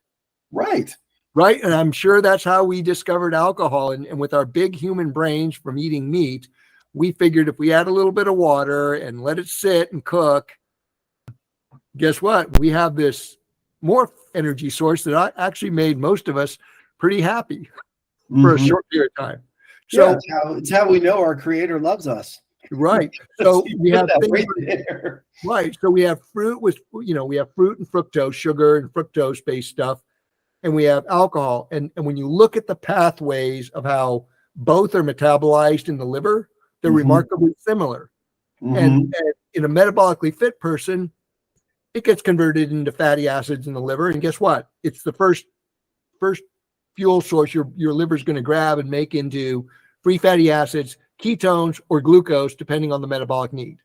Right. And I'm sure that's how we discovered alcohol. And with our big human brains from eating meat, we figured if we add a little bit of water and let it sit and cook, guess what? We have this more energy source that actually made most of us pretty happy for a short period of time. So it's how we know our creator loves us. Right. So we have right there. Right. So we have fruit we have fruit and fructose, sugar and fructose based stuff. And we have alcohol. And when you look at the pathways of how both are metabolized in the liver, they're remarkably similar. And in a metabolically fit person, it gets converted into fatty acids in the liver. And guess what? It's the first fuel source your liver is going to grab and make into free fatty acids, ketones, or glucose, depending on the metabolic need.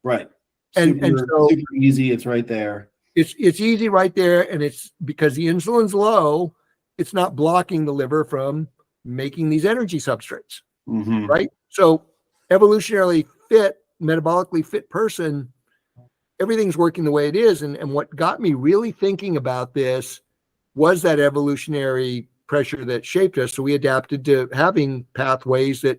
Right. And so super easy. It's right there. It's easy right there. And it's because the insulin's low, it's not blocking the liver from making these energy substrates. Right. So evolutionarily fit, metabolically fit person, everything's working the way it is. And what got me really thinking about this was that evolutionary pressure that shaped us. So we adapted to having pathways that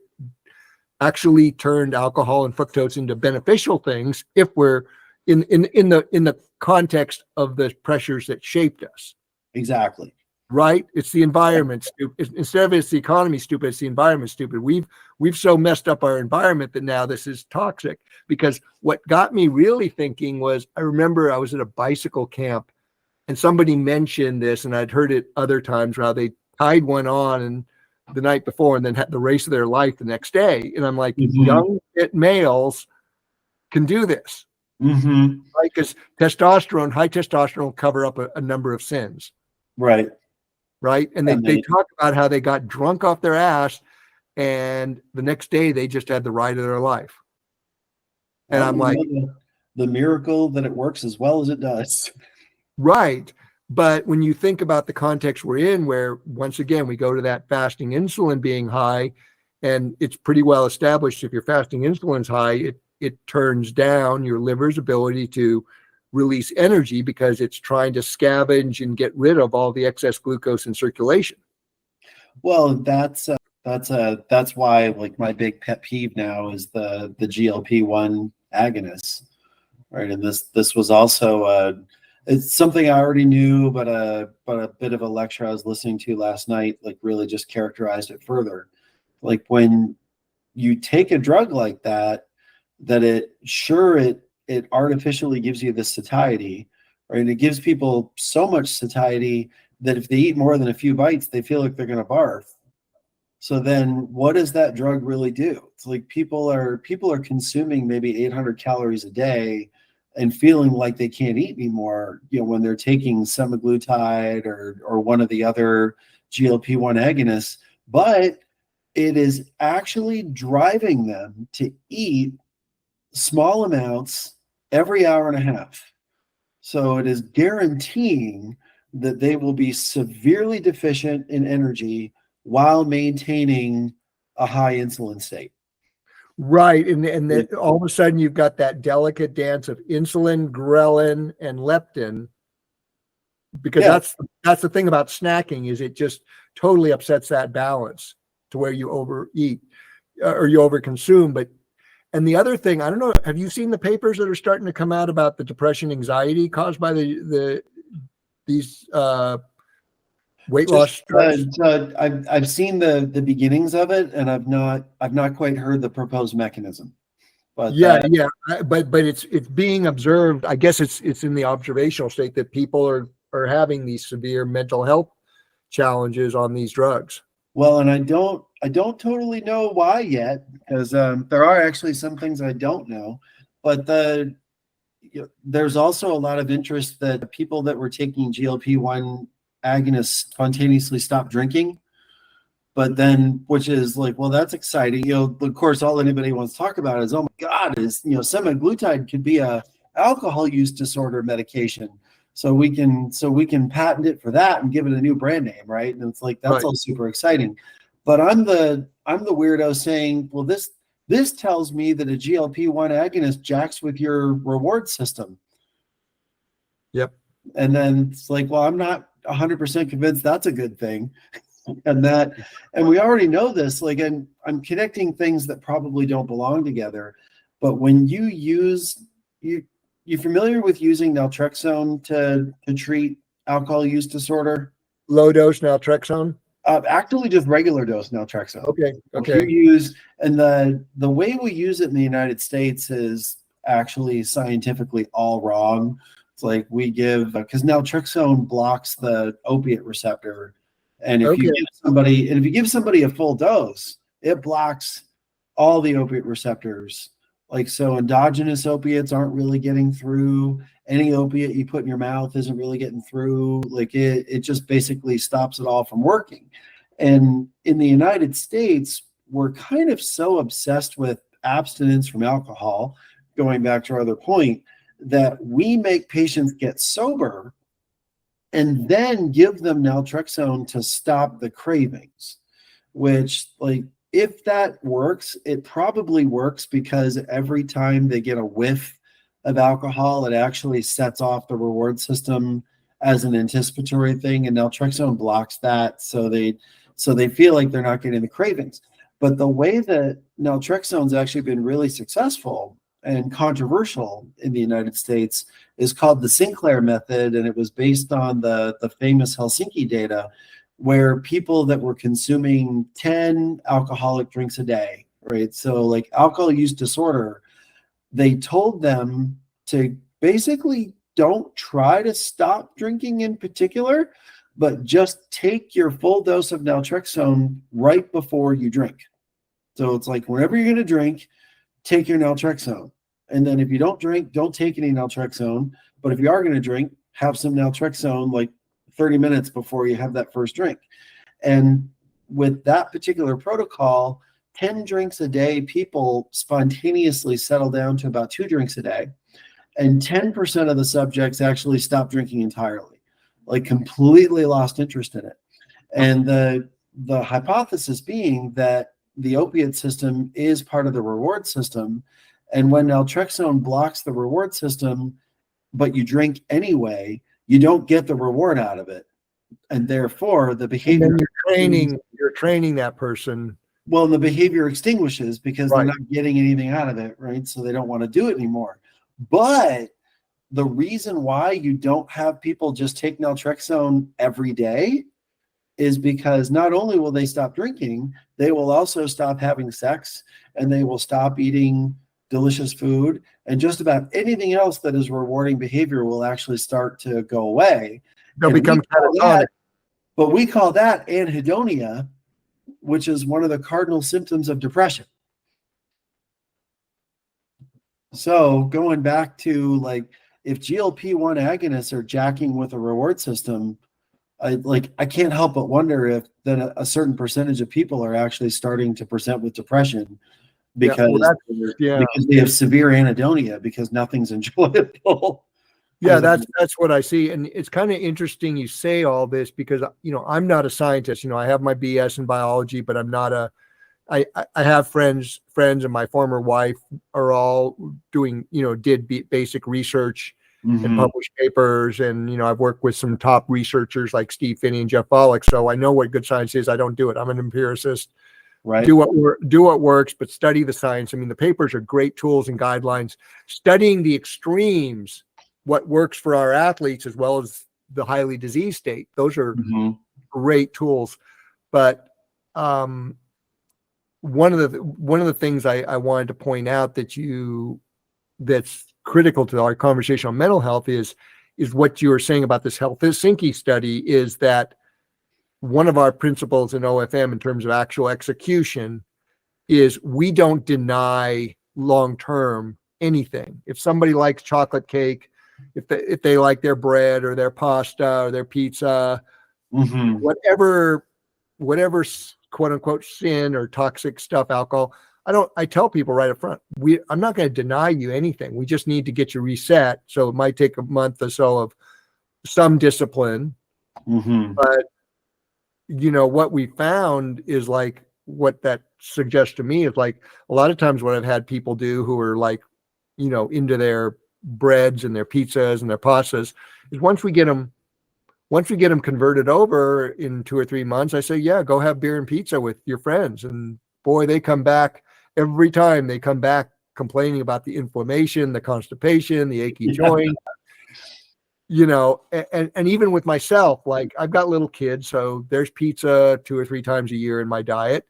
actually turned alcohol and fructose into beneficial things if we're in the context of the pressures that shaped us. Exactly. Right? It's the environment. Instead of it's the economy stupid, it's the environment stupid. We've so messed up our environment that now this is toxic. Because what got me really thinking was, I remember I was at a bicycle camp and somebody mentioned this, and I'd heard it other times, how they tied one on and the night before and then had the race of their life the next day. And I'm like, young fit males can do this. Right? Because high testosterone will cover up a number of sins. Right. Right. And they talk about how they got drunk off their ass and the next day they just had the ride of their life. And I'm like, the miracle that it works as well as it does. Right. But when you think about the context we're in, where once again, we go to that fasting insulin being high, and it's pretty well established if your fasting insulin's high, it turns down your liver's ability to release energy because it's trying to scavenge and get rid of all the excess glucose in circulation. Well, that's why, like, my big pet peeve now is the GLP-1 agonists, right? And this was also it's something I already knew, but a bit of a lecture I was listening to last night, like, really just characterized it further. Like, when you take a drug like that it artificially gives you this satiety, right? And it gives people so much satiety that if they eat more than a few bites, they feel like they're going to barf. So then what does that drug really do? It's like people are consuming maybe 800 calories a day and feeling like they can't eat anymore, when they're taking semaglutide or one of the other GLP-1 agonists, but it is actually driving them to eat small amounts every hour and a half. So it is guaranteeing that they will be severely deficient in energy while maintaining a high insulin state. Right. And then all of a sudden you've got that delicate dance of insulin, ghrelin, and leptin. Because that's the thing about snacking, is it just totally upsets that balance to where you overeat or you overconsume. And the other thing, I don't know, have you seen the papers that are starting to come out about the depression, anxiety caused by these weight loss drugs? I've seen the beginnings of it, and I've not quite heard the proposed mechanism. But but it's being observed. I guess it's in the observational state that people are having these severe mental health challenges on these drugs. Well, and I don't totally know why yet, because there are actually some things I don't know, but there's also a lot of interest that people that were taking GLP-1 agonists spontaneously stopped drinking, but then, which is like, well, that's exciting. Of course, all anybody wants to talk about is, oh my God, semaglutide could be a alcohol use disorder medication. So we can patent it for that and give it a new brand name, right? And it's like, that's all super exciting. But I'm the weirdo saying, well, this tells me that a GLP-1 agonist jacks with your reward system. Yep. And then it's like, well, I'm not 100% convinced that's a good thing. And we already know this, like, and I'm connecting things that probably don't belong together. But when you familiar with using naltrexone to treat alcohol use disorder? Low dose naltrexone? Actually, just regular dose naltrexone. Okay. And the way we use it in the United States is actually scientifically all wrong. It's like we give, because naltrexone blocks the opiate receptor, and if you give somebody a full dose, it blocks all the opiate receptors. Like, so endogenous opiates aren't really getting through. Any opiate you put in your mouth isn't really getting through. Like, it just basically stops it all from working. And in the United States, we're kind of so obsessed with abstinence from alcohol, going back to our other point, that we make patients get sober and then give them naltrexone to stop the cravings, which, like, if that works, it probably works because every time they get a whiff of alcohol, it actually sets off the reward system as an anticipatory thing, and naltrexone blocks that, so they feel like they're not getting the cravings. But the way that naltrexone's actually been really successful and controversial in the United States is called the Sinclair method, and it was based on the famous Helsinki data, where people that were consuming 10 alcoholic drinks a day, right? So like alcohol use disorder, they told them to basically don't try to stop drinking in particular, but just take your full dose of naltrexone right before you drink. So it's like whenever you're going to drink, take your naltrexone. And then if you don't drink, don't take any naltrexone. But if you are going to drink, have some naltrexone like 30 minutes before you have that first drink. And with that particular protocol, 10 drinks a day, people spontaneously settle down to about 2 drinks a day. And 10% of the subjects actually stopped drinking entirely, like completely lost interest in it. And the hypothesis being that the opiate system is part of the reward system. And when naltrexone blocks the reward system, but you drink anyway, you don't get the reward out of it. And therefore the behavior you're training that person. Well, the behavior extinguishes because Right. they're not getting anything out of it, right? So they don't want to do it anymore. But the reason why you don't have people just take naltrexone every day is because not only will they stop drinking, they will also stop having sex, and they will stop eating delicious food, and just about anything else that is rewarding behavior will actually start to go away. They'll And become catatonic. but we call that anhedonia, which is one of the cardinal symptoms of depression. So going back to like, if GLP-1 agonists are jacking with a reward system, I can't help but wonder if then a certain percentage of people are actually starting to present with depression because they have severe anhedonia because nothing's enjoyable. Yeah, that's what I see. And it's kind of interesting you say all this because, I'm not a scientist. I have my BS in biology, but I'm not I have friends and my former wife are all doing, did basic research and published papers. And, I've worked with some top researchers like Steve Finney and Jeff Volek. So I know what good science is. I don't do it. I'm an empiricist. Right. Do what works, but study the science. I mean, the papers are great tools and guidelines. Studying the extremes, what works for our athletes as well as the highly diseased state. Those are great tools. But one of the things I wanted to point out that's critical to our conversation on mental health is what you were saying about this Helsinki study is that one of our principles in OFM in terms of actual execution is we don't deny long-term anything. If somebody likes chocolate cake, if they like their bread or their pasta or their pizza, whatever quote unquote sin or toxic stuff, alcohol, I tell people right up front, I'm not going to deny you anything. We just need to get you reset. So it might take a month or so of some discipline, but what we found is like what that suggests to me is like a lot of times what I've had people do who are like, into their breads and their pizzas and their pastas is once we get them converted over in 2 or 3 months, I say, yeah, go have beer and pizza with your friends. And boy, they come back every time. They come back complaining about the inflammation, the constipation, the achy joint, and even with myself, like I've got little kids, so there's pizza 2 or 3 times a year in my diet.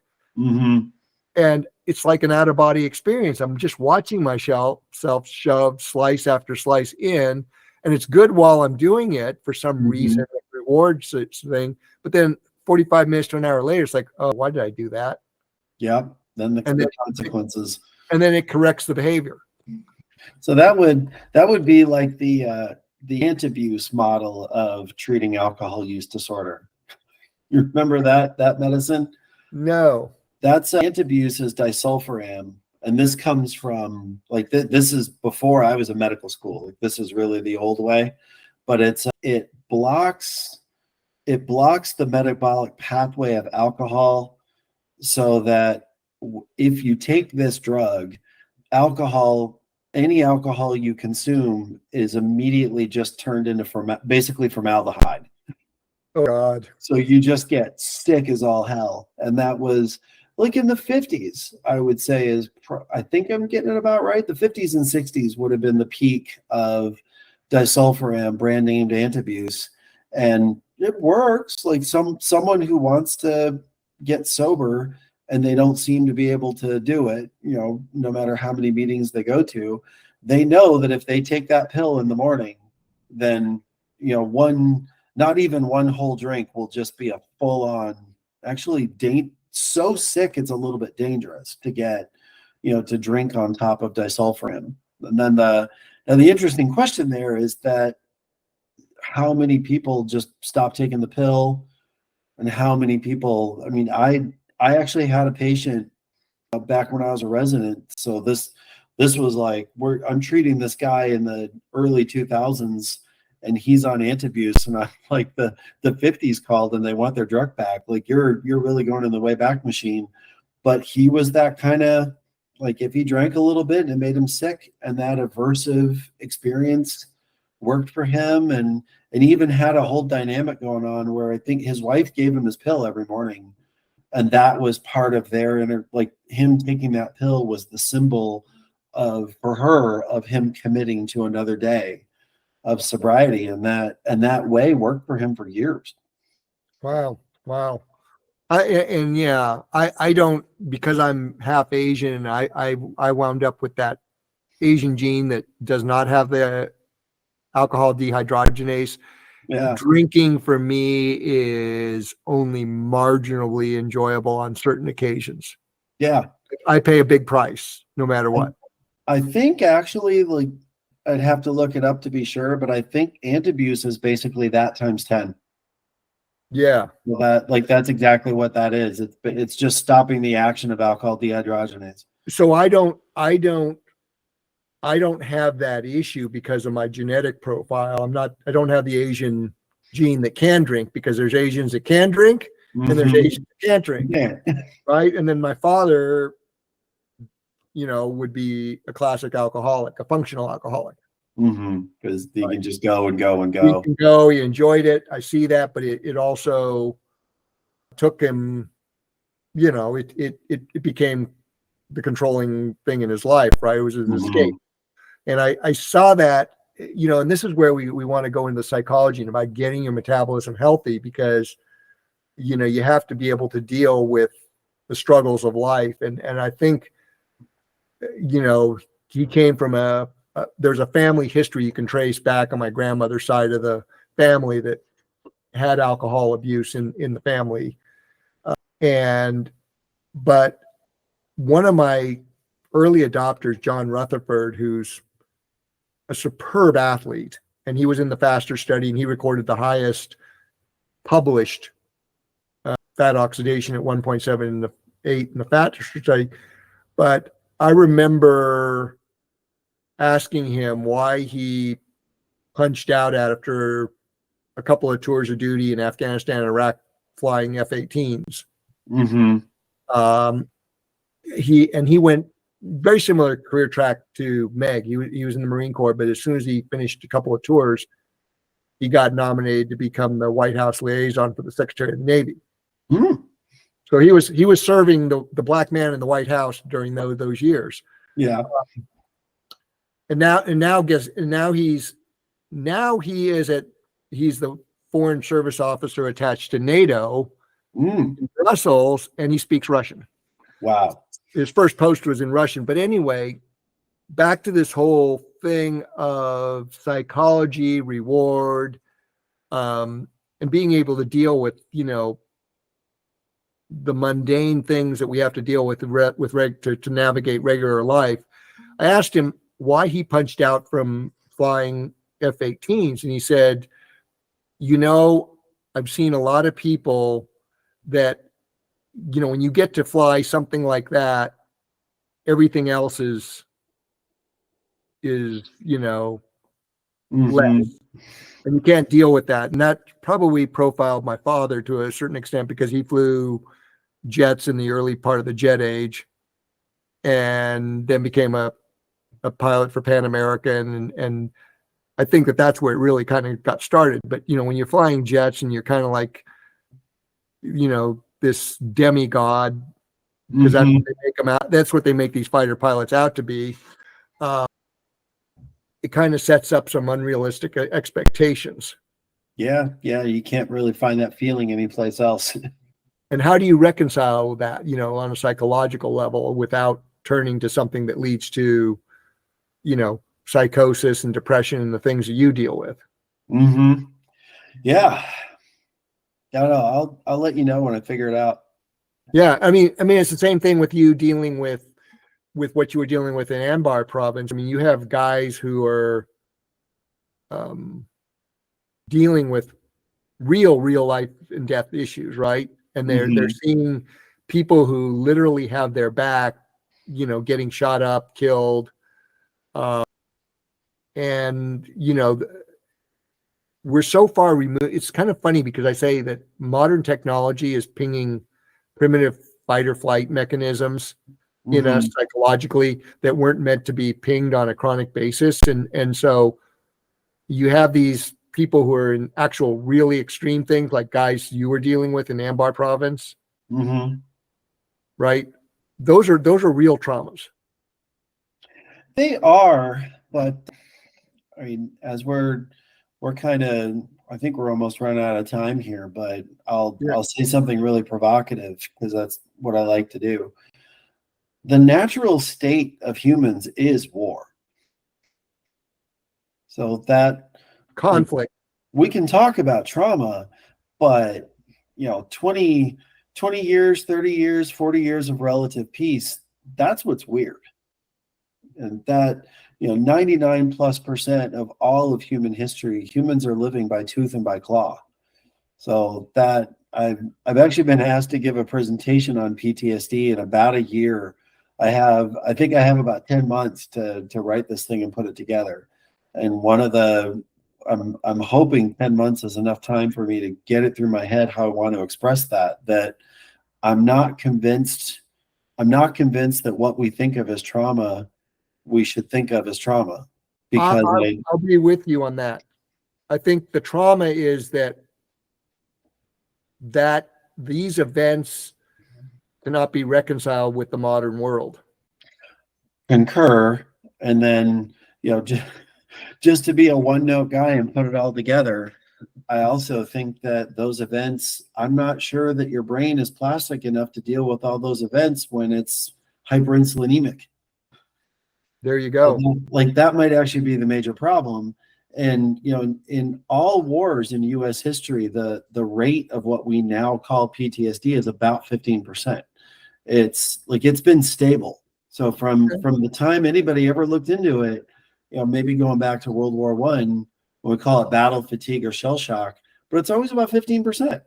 And it's like an out-of-body experience. I'm just watching myself shove slice after slice in, and it's good while I'm doing it for some reason, rewards thing. But then 45 minutes to an hour later, it's like, oh, why did I do that? Yeah. Then the consequences. And then it corrects the behavior. So that would be like the anti-abuse model of treating alcohol use disorder. You remember that medicine? No. That's anti-abuse is disulfiram, and this comes from like this is before I was in medical school. Like, this is really the old way, but it blocks the metabolic pathway of alcohol, so that if you take this drug, alcohol any alcohol you consume is immediately just turned into basically formaldehyde. Oh God. So you just get sick as all hell. And that was like in the 50s, I would say I think I'm getting it about right. The 50s and 60s would have been the peak of disulfiram, brand named antabuse. And it works. Like someone who wants to get sober and they don't seem to be able to do it, no matter how many meetings they go to, they know that if they take that pill in the morning, then, not even one whole drink will just be a full on, actually so sick it's a little bit dangerous to get, to drink on top of disulfiram. And then the interesting question there is that how many people just stop taking the pill, and how many people, I mean, I actually had a patient back when I was a resident. So this was like, I'm treating this guy in the early 2000s, and he's on antabuse, and I'm like, the 50s called and they want their drug back. Like, you're really going in the way back machine. But he was that kind of, like, if he drank a little bit and it made him sick, and that aversive experience worked for him, and even had a whole dynamic going on where I think his wife gave him his pill every morning, and that was part of their like, him taking that pill was the symbol for her of him committing to another day of sobriety, and that way worked for him for years. Wow. I don't, because I'm half Asian, I wound up with that Asian gene that does not have the alcohol dehydrogenase. Yeah. Drinking for me is only marginally enjoyable on certain occasions. Yeah. I pay a big price no matter what. I think actually, like, I'd have to look it up to be sure, but I think antabuse is basically that times 10. Yeah. Well, that's exactly what that is. It's just stopping the action of alcohol dehydrogenase. So I don't have that issue because of my genetic profile. I don't have the Asian gene that can drink, because there's Asians that can drink and there's Asians that can't drink. Yeah. Right. And then my father, would be a classic alcoholic, a functional alcoholic. Because you can just go and go and go. You can go, he enjoyed it. I see that, but it also took him, it became the controlling thing in his life, right? It was an escape. And I saw that, and this is where we want to go into psychology and about getting your metabolism healthy, because, you have to be able to deal with the struggles of life. And I think, he came from there's a family history you can trace back on my grandmother's side of the family that had alcohol abuse in the family. But one of my early adopters, John Rutherford, who's a superb athlete, and he was in the FASTER study, and he recorded the highest published fat oxidation at 1.7 in the 8 in the FASTER study. But I remember asking him why he punched out after a couple of tours of duty in Afghanistan and Iraq flying F-18s. He went very similar career track to Meg. He was in the Marine Corps, but as soon as he finished a couple of tours, he got nominated to become the White House liaison for the Secretary of the Navy. So he was serving the black man in the White House during those years. Yeah. And now he's the foreign service officer attached to NATO in Brussels, and he speaks Russian. Wow. His first post was in Russian. But anyway, back to this whole thing of psychology, reward, and being able to deal with, the mundane things that we have to deal with to navigate regular life. I asked him why he punched out from flying F-18s, and he said, I've seen a lot of people that, when you get to fly something like that, everything else is less, and you can't deal with that. And that probably profiled my father to a certain extent, because he flew jets in the early part of the jet age, and then became a a pilot for Pan American, and I think that's where it really kind of got started. But when you're flying jets and you're kind of like, this demigod, because that's what they make them out. That's what they make these fighter pilots out to be. It kind of sets up some unrealistic expectations. Yeah, you can't really find that feeling anyplace else. And how do you reconcile that, on a psychological level without turning to something that leads to, psychosis and depression and the things that you deal with? Yeah. I'll let you know when I figure it out. Yeah. I mean, it's the same thing with you dealing with what you were dealing with in Anbar province. I mean, you have guys who are dealing with real life and death issues, right? And they're seeing people who literally have their back, getting shot up, killed. And, we're so far removed. It's kind of funny because I say that modern technology is pinging primitive fight or flight mechanisms in us psychologically that weren't meant to be pinged on a chronic basis. And so you have these people who are in actual really extreme things, like guys you were dealing with in Anbar province, right? Those are real traumas. They are, but I mean, as we're kind of, I think we're almost running out of time here, but I'll say something really provocative because that's what I like to do. The natural state of humans is war. So that conflict. We can talk about trauma, but 20 years, 30 years, 40 years of relative peace, that's what's weird. And that 99+% of all of human history, humans are living by tooth and by claw. So that I've actually been asked to give a presentation on PTSD in about a year. I think I have about 10 months to write this thing and put it together. And I'm hoping 10 months is enough time for me to get it through my head how I want to express that I'm not convinced that what we think of as trauma we should think of as trauma, because I'll be with you on that. I think the trauma is that these events cannot be reconciled with the modern world. Concur. And then, just to be a one-note guy and put it all together, I also think that those events, I'm not sure that your brain is plastic enough to deal with all those events when it's hyperinsulinemic. There you go. Like that might actually be the major problem. And, in all wars in U.S. history, the rate of what we now call PTSD is about 15%. It's been stable. So from the time anybody ever looked into it, maybe going back to World War I, when we call it battle fatigue or shell shock, but it's always about 15%.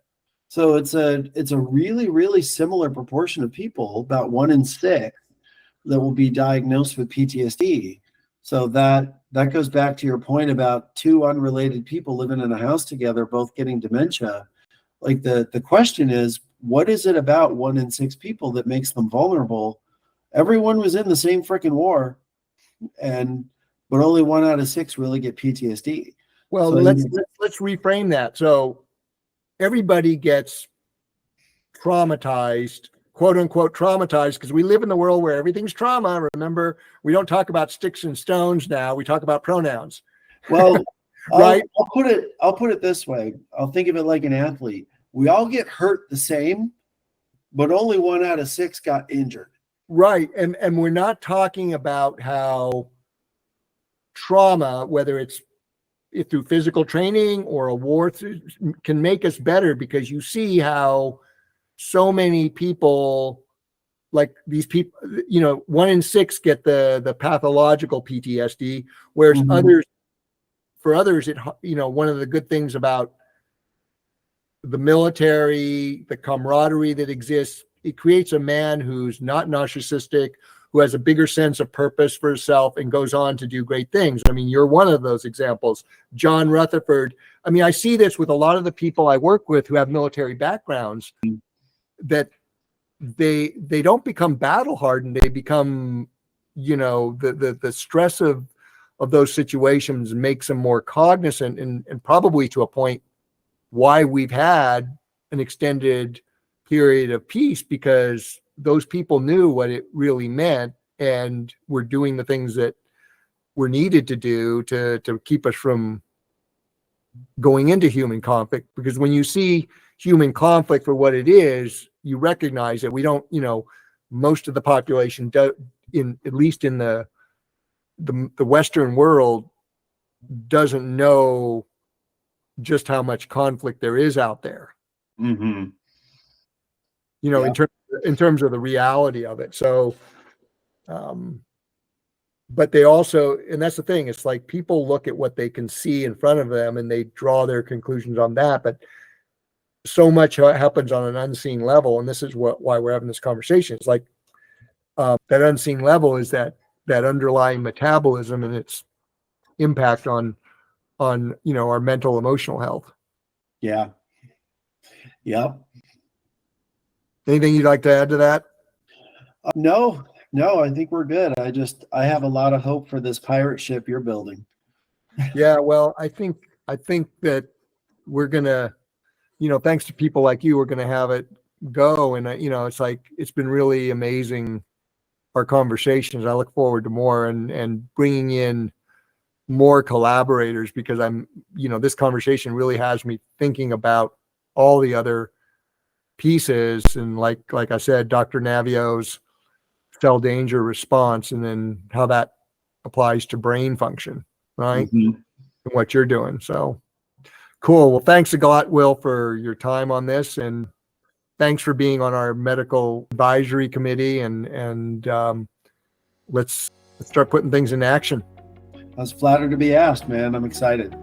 So it's a really, really similar proportion of people, about 1 in 6, that will be diagnosed with PTSD. So that goes back to your point about 2 unrelated people living in a house together, both getting dementia. Like the question is, what is it about 1 in 6 people that makes them vulnerable? Everyone was in the same freaking war, but only 1 out of 6 really get PTSD. Well, so let's reframe that. So everybody gets traumatized, quote unquote traumatized, because we live in the world where everything's trauma. Remember, we don't talk about sticks and stones now. We talk about pronouns. Well, right. I'll put it this way. I'll think of it like an athlete. We all get hurt the same, but only 1 out of 6 got injured. Right. And we're not talking about how trauma, whether it's through physical training or a war, can make us better, because you see how so many people, like these people, 1 in 6 get the pathological PTSD, whereas for others, one of the good things about the military, the camaraderie that exists, it creates a man who's not narcissistic, who has a bigger sense of purpose for himself and goes on to do great things. I mean, you're one of those examples. John Rutherford. I mean, I see this with a lot of the people I work with who have military backgrounds, that they don't become battle hardened. They become, the stress of those situations makes them more cognizant, and probably to a point why we've had an extended period of peace, because those people knew what it really meant and were doing the things that were needed to do to keep us from going into human conflict. Because when you see human conflict for what it is, you recognize that we don't, most of the population at least in the Western world, doesn't know just how much conflict there is out there. Mm-hmm. In terms of the reality of it. So, but they also, and that's the thing, it's like people look at what they can see in front of them and they draw their conclusions on that, but so much happens on an unseen level. And this is why we're having this conversation. It's like that unseen level is that underlying metabolism and its impact on our mental, emotional health. Yeah. Yep. Anything you'd like to add to that? No, I think we're good. I have a lot of hope for this pirate ship you're building. Yeah, well, I think that we're gonna, thanks to people like you, we're gonna have it go. And it's like, it's been really amazing, our conversations. I look forward to more and bringing in more collaborators, because this conversation really has me thinking about all the other pieces. And like I said, Dr. Navio's cell danger response, and then how that applies to brain function, right? Mm-hmm. And what you're doing. So cool. Well, thanks a lot, Will, for your time on this, and thanks for being on our medical advisory committee. And let's start putting things in action. I was flattered to be asked, man. I'm excited.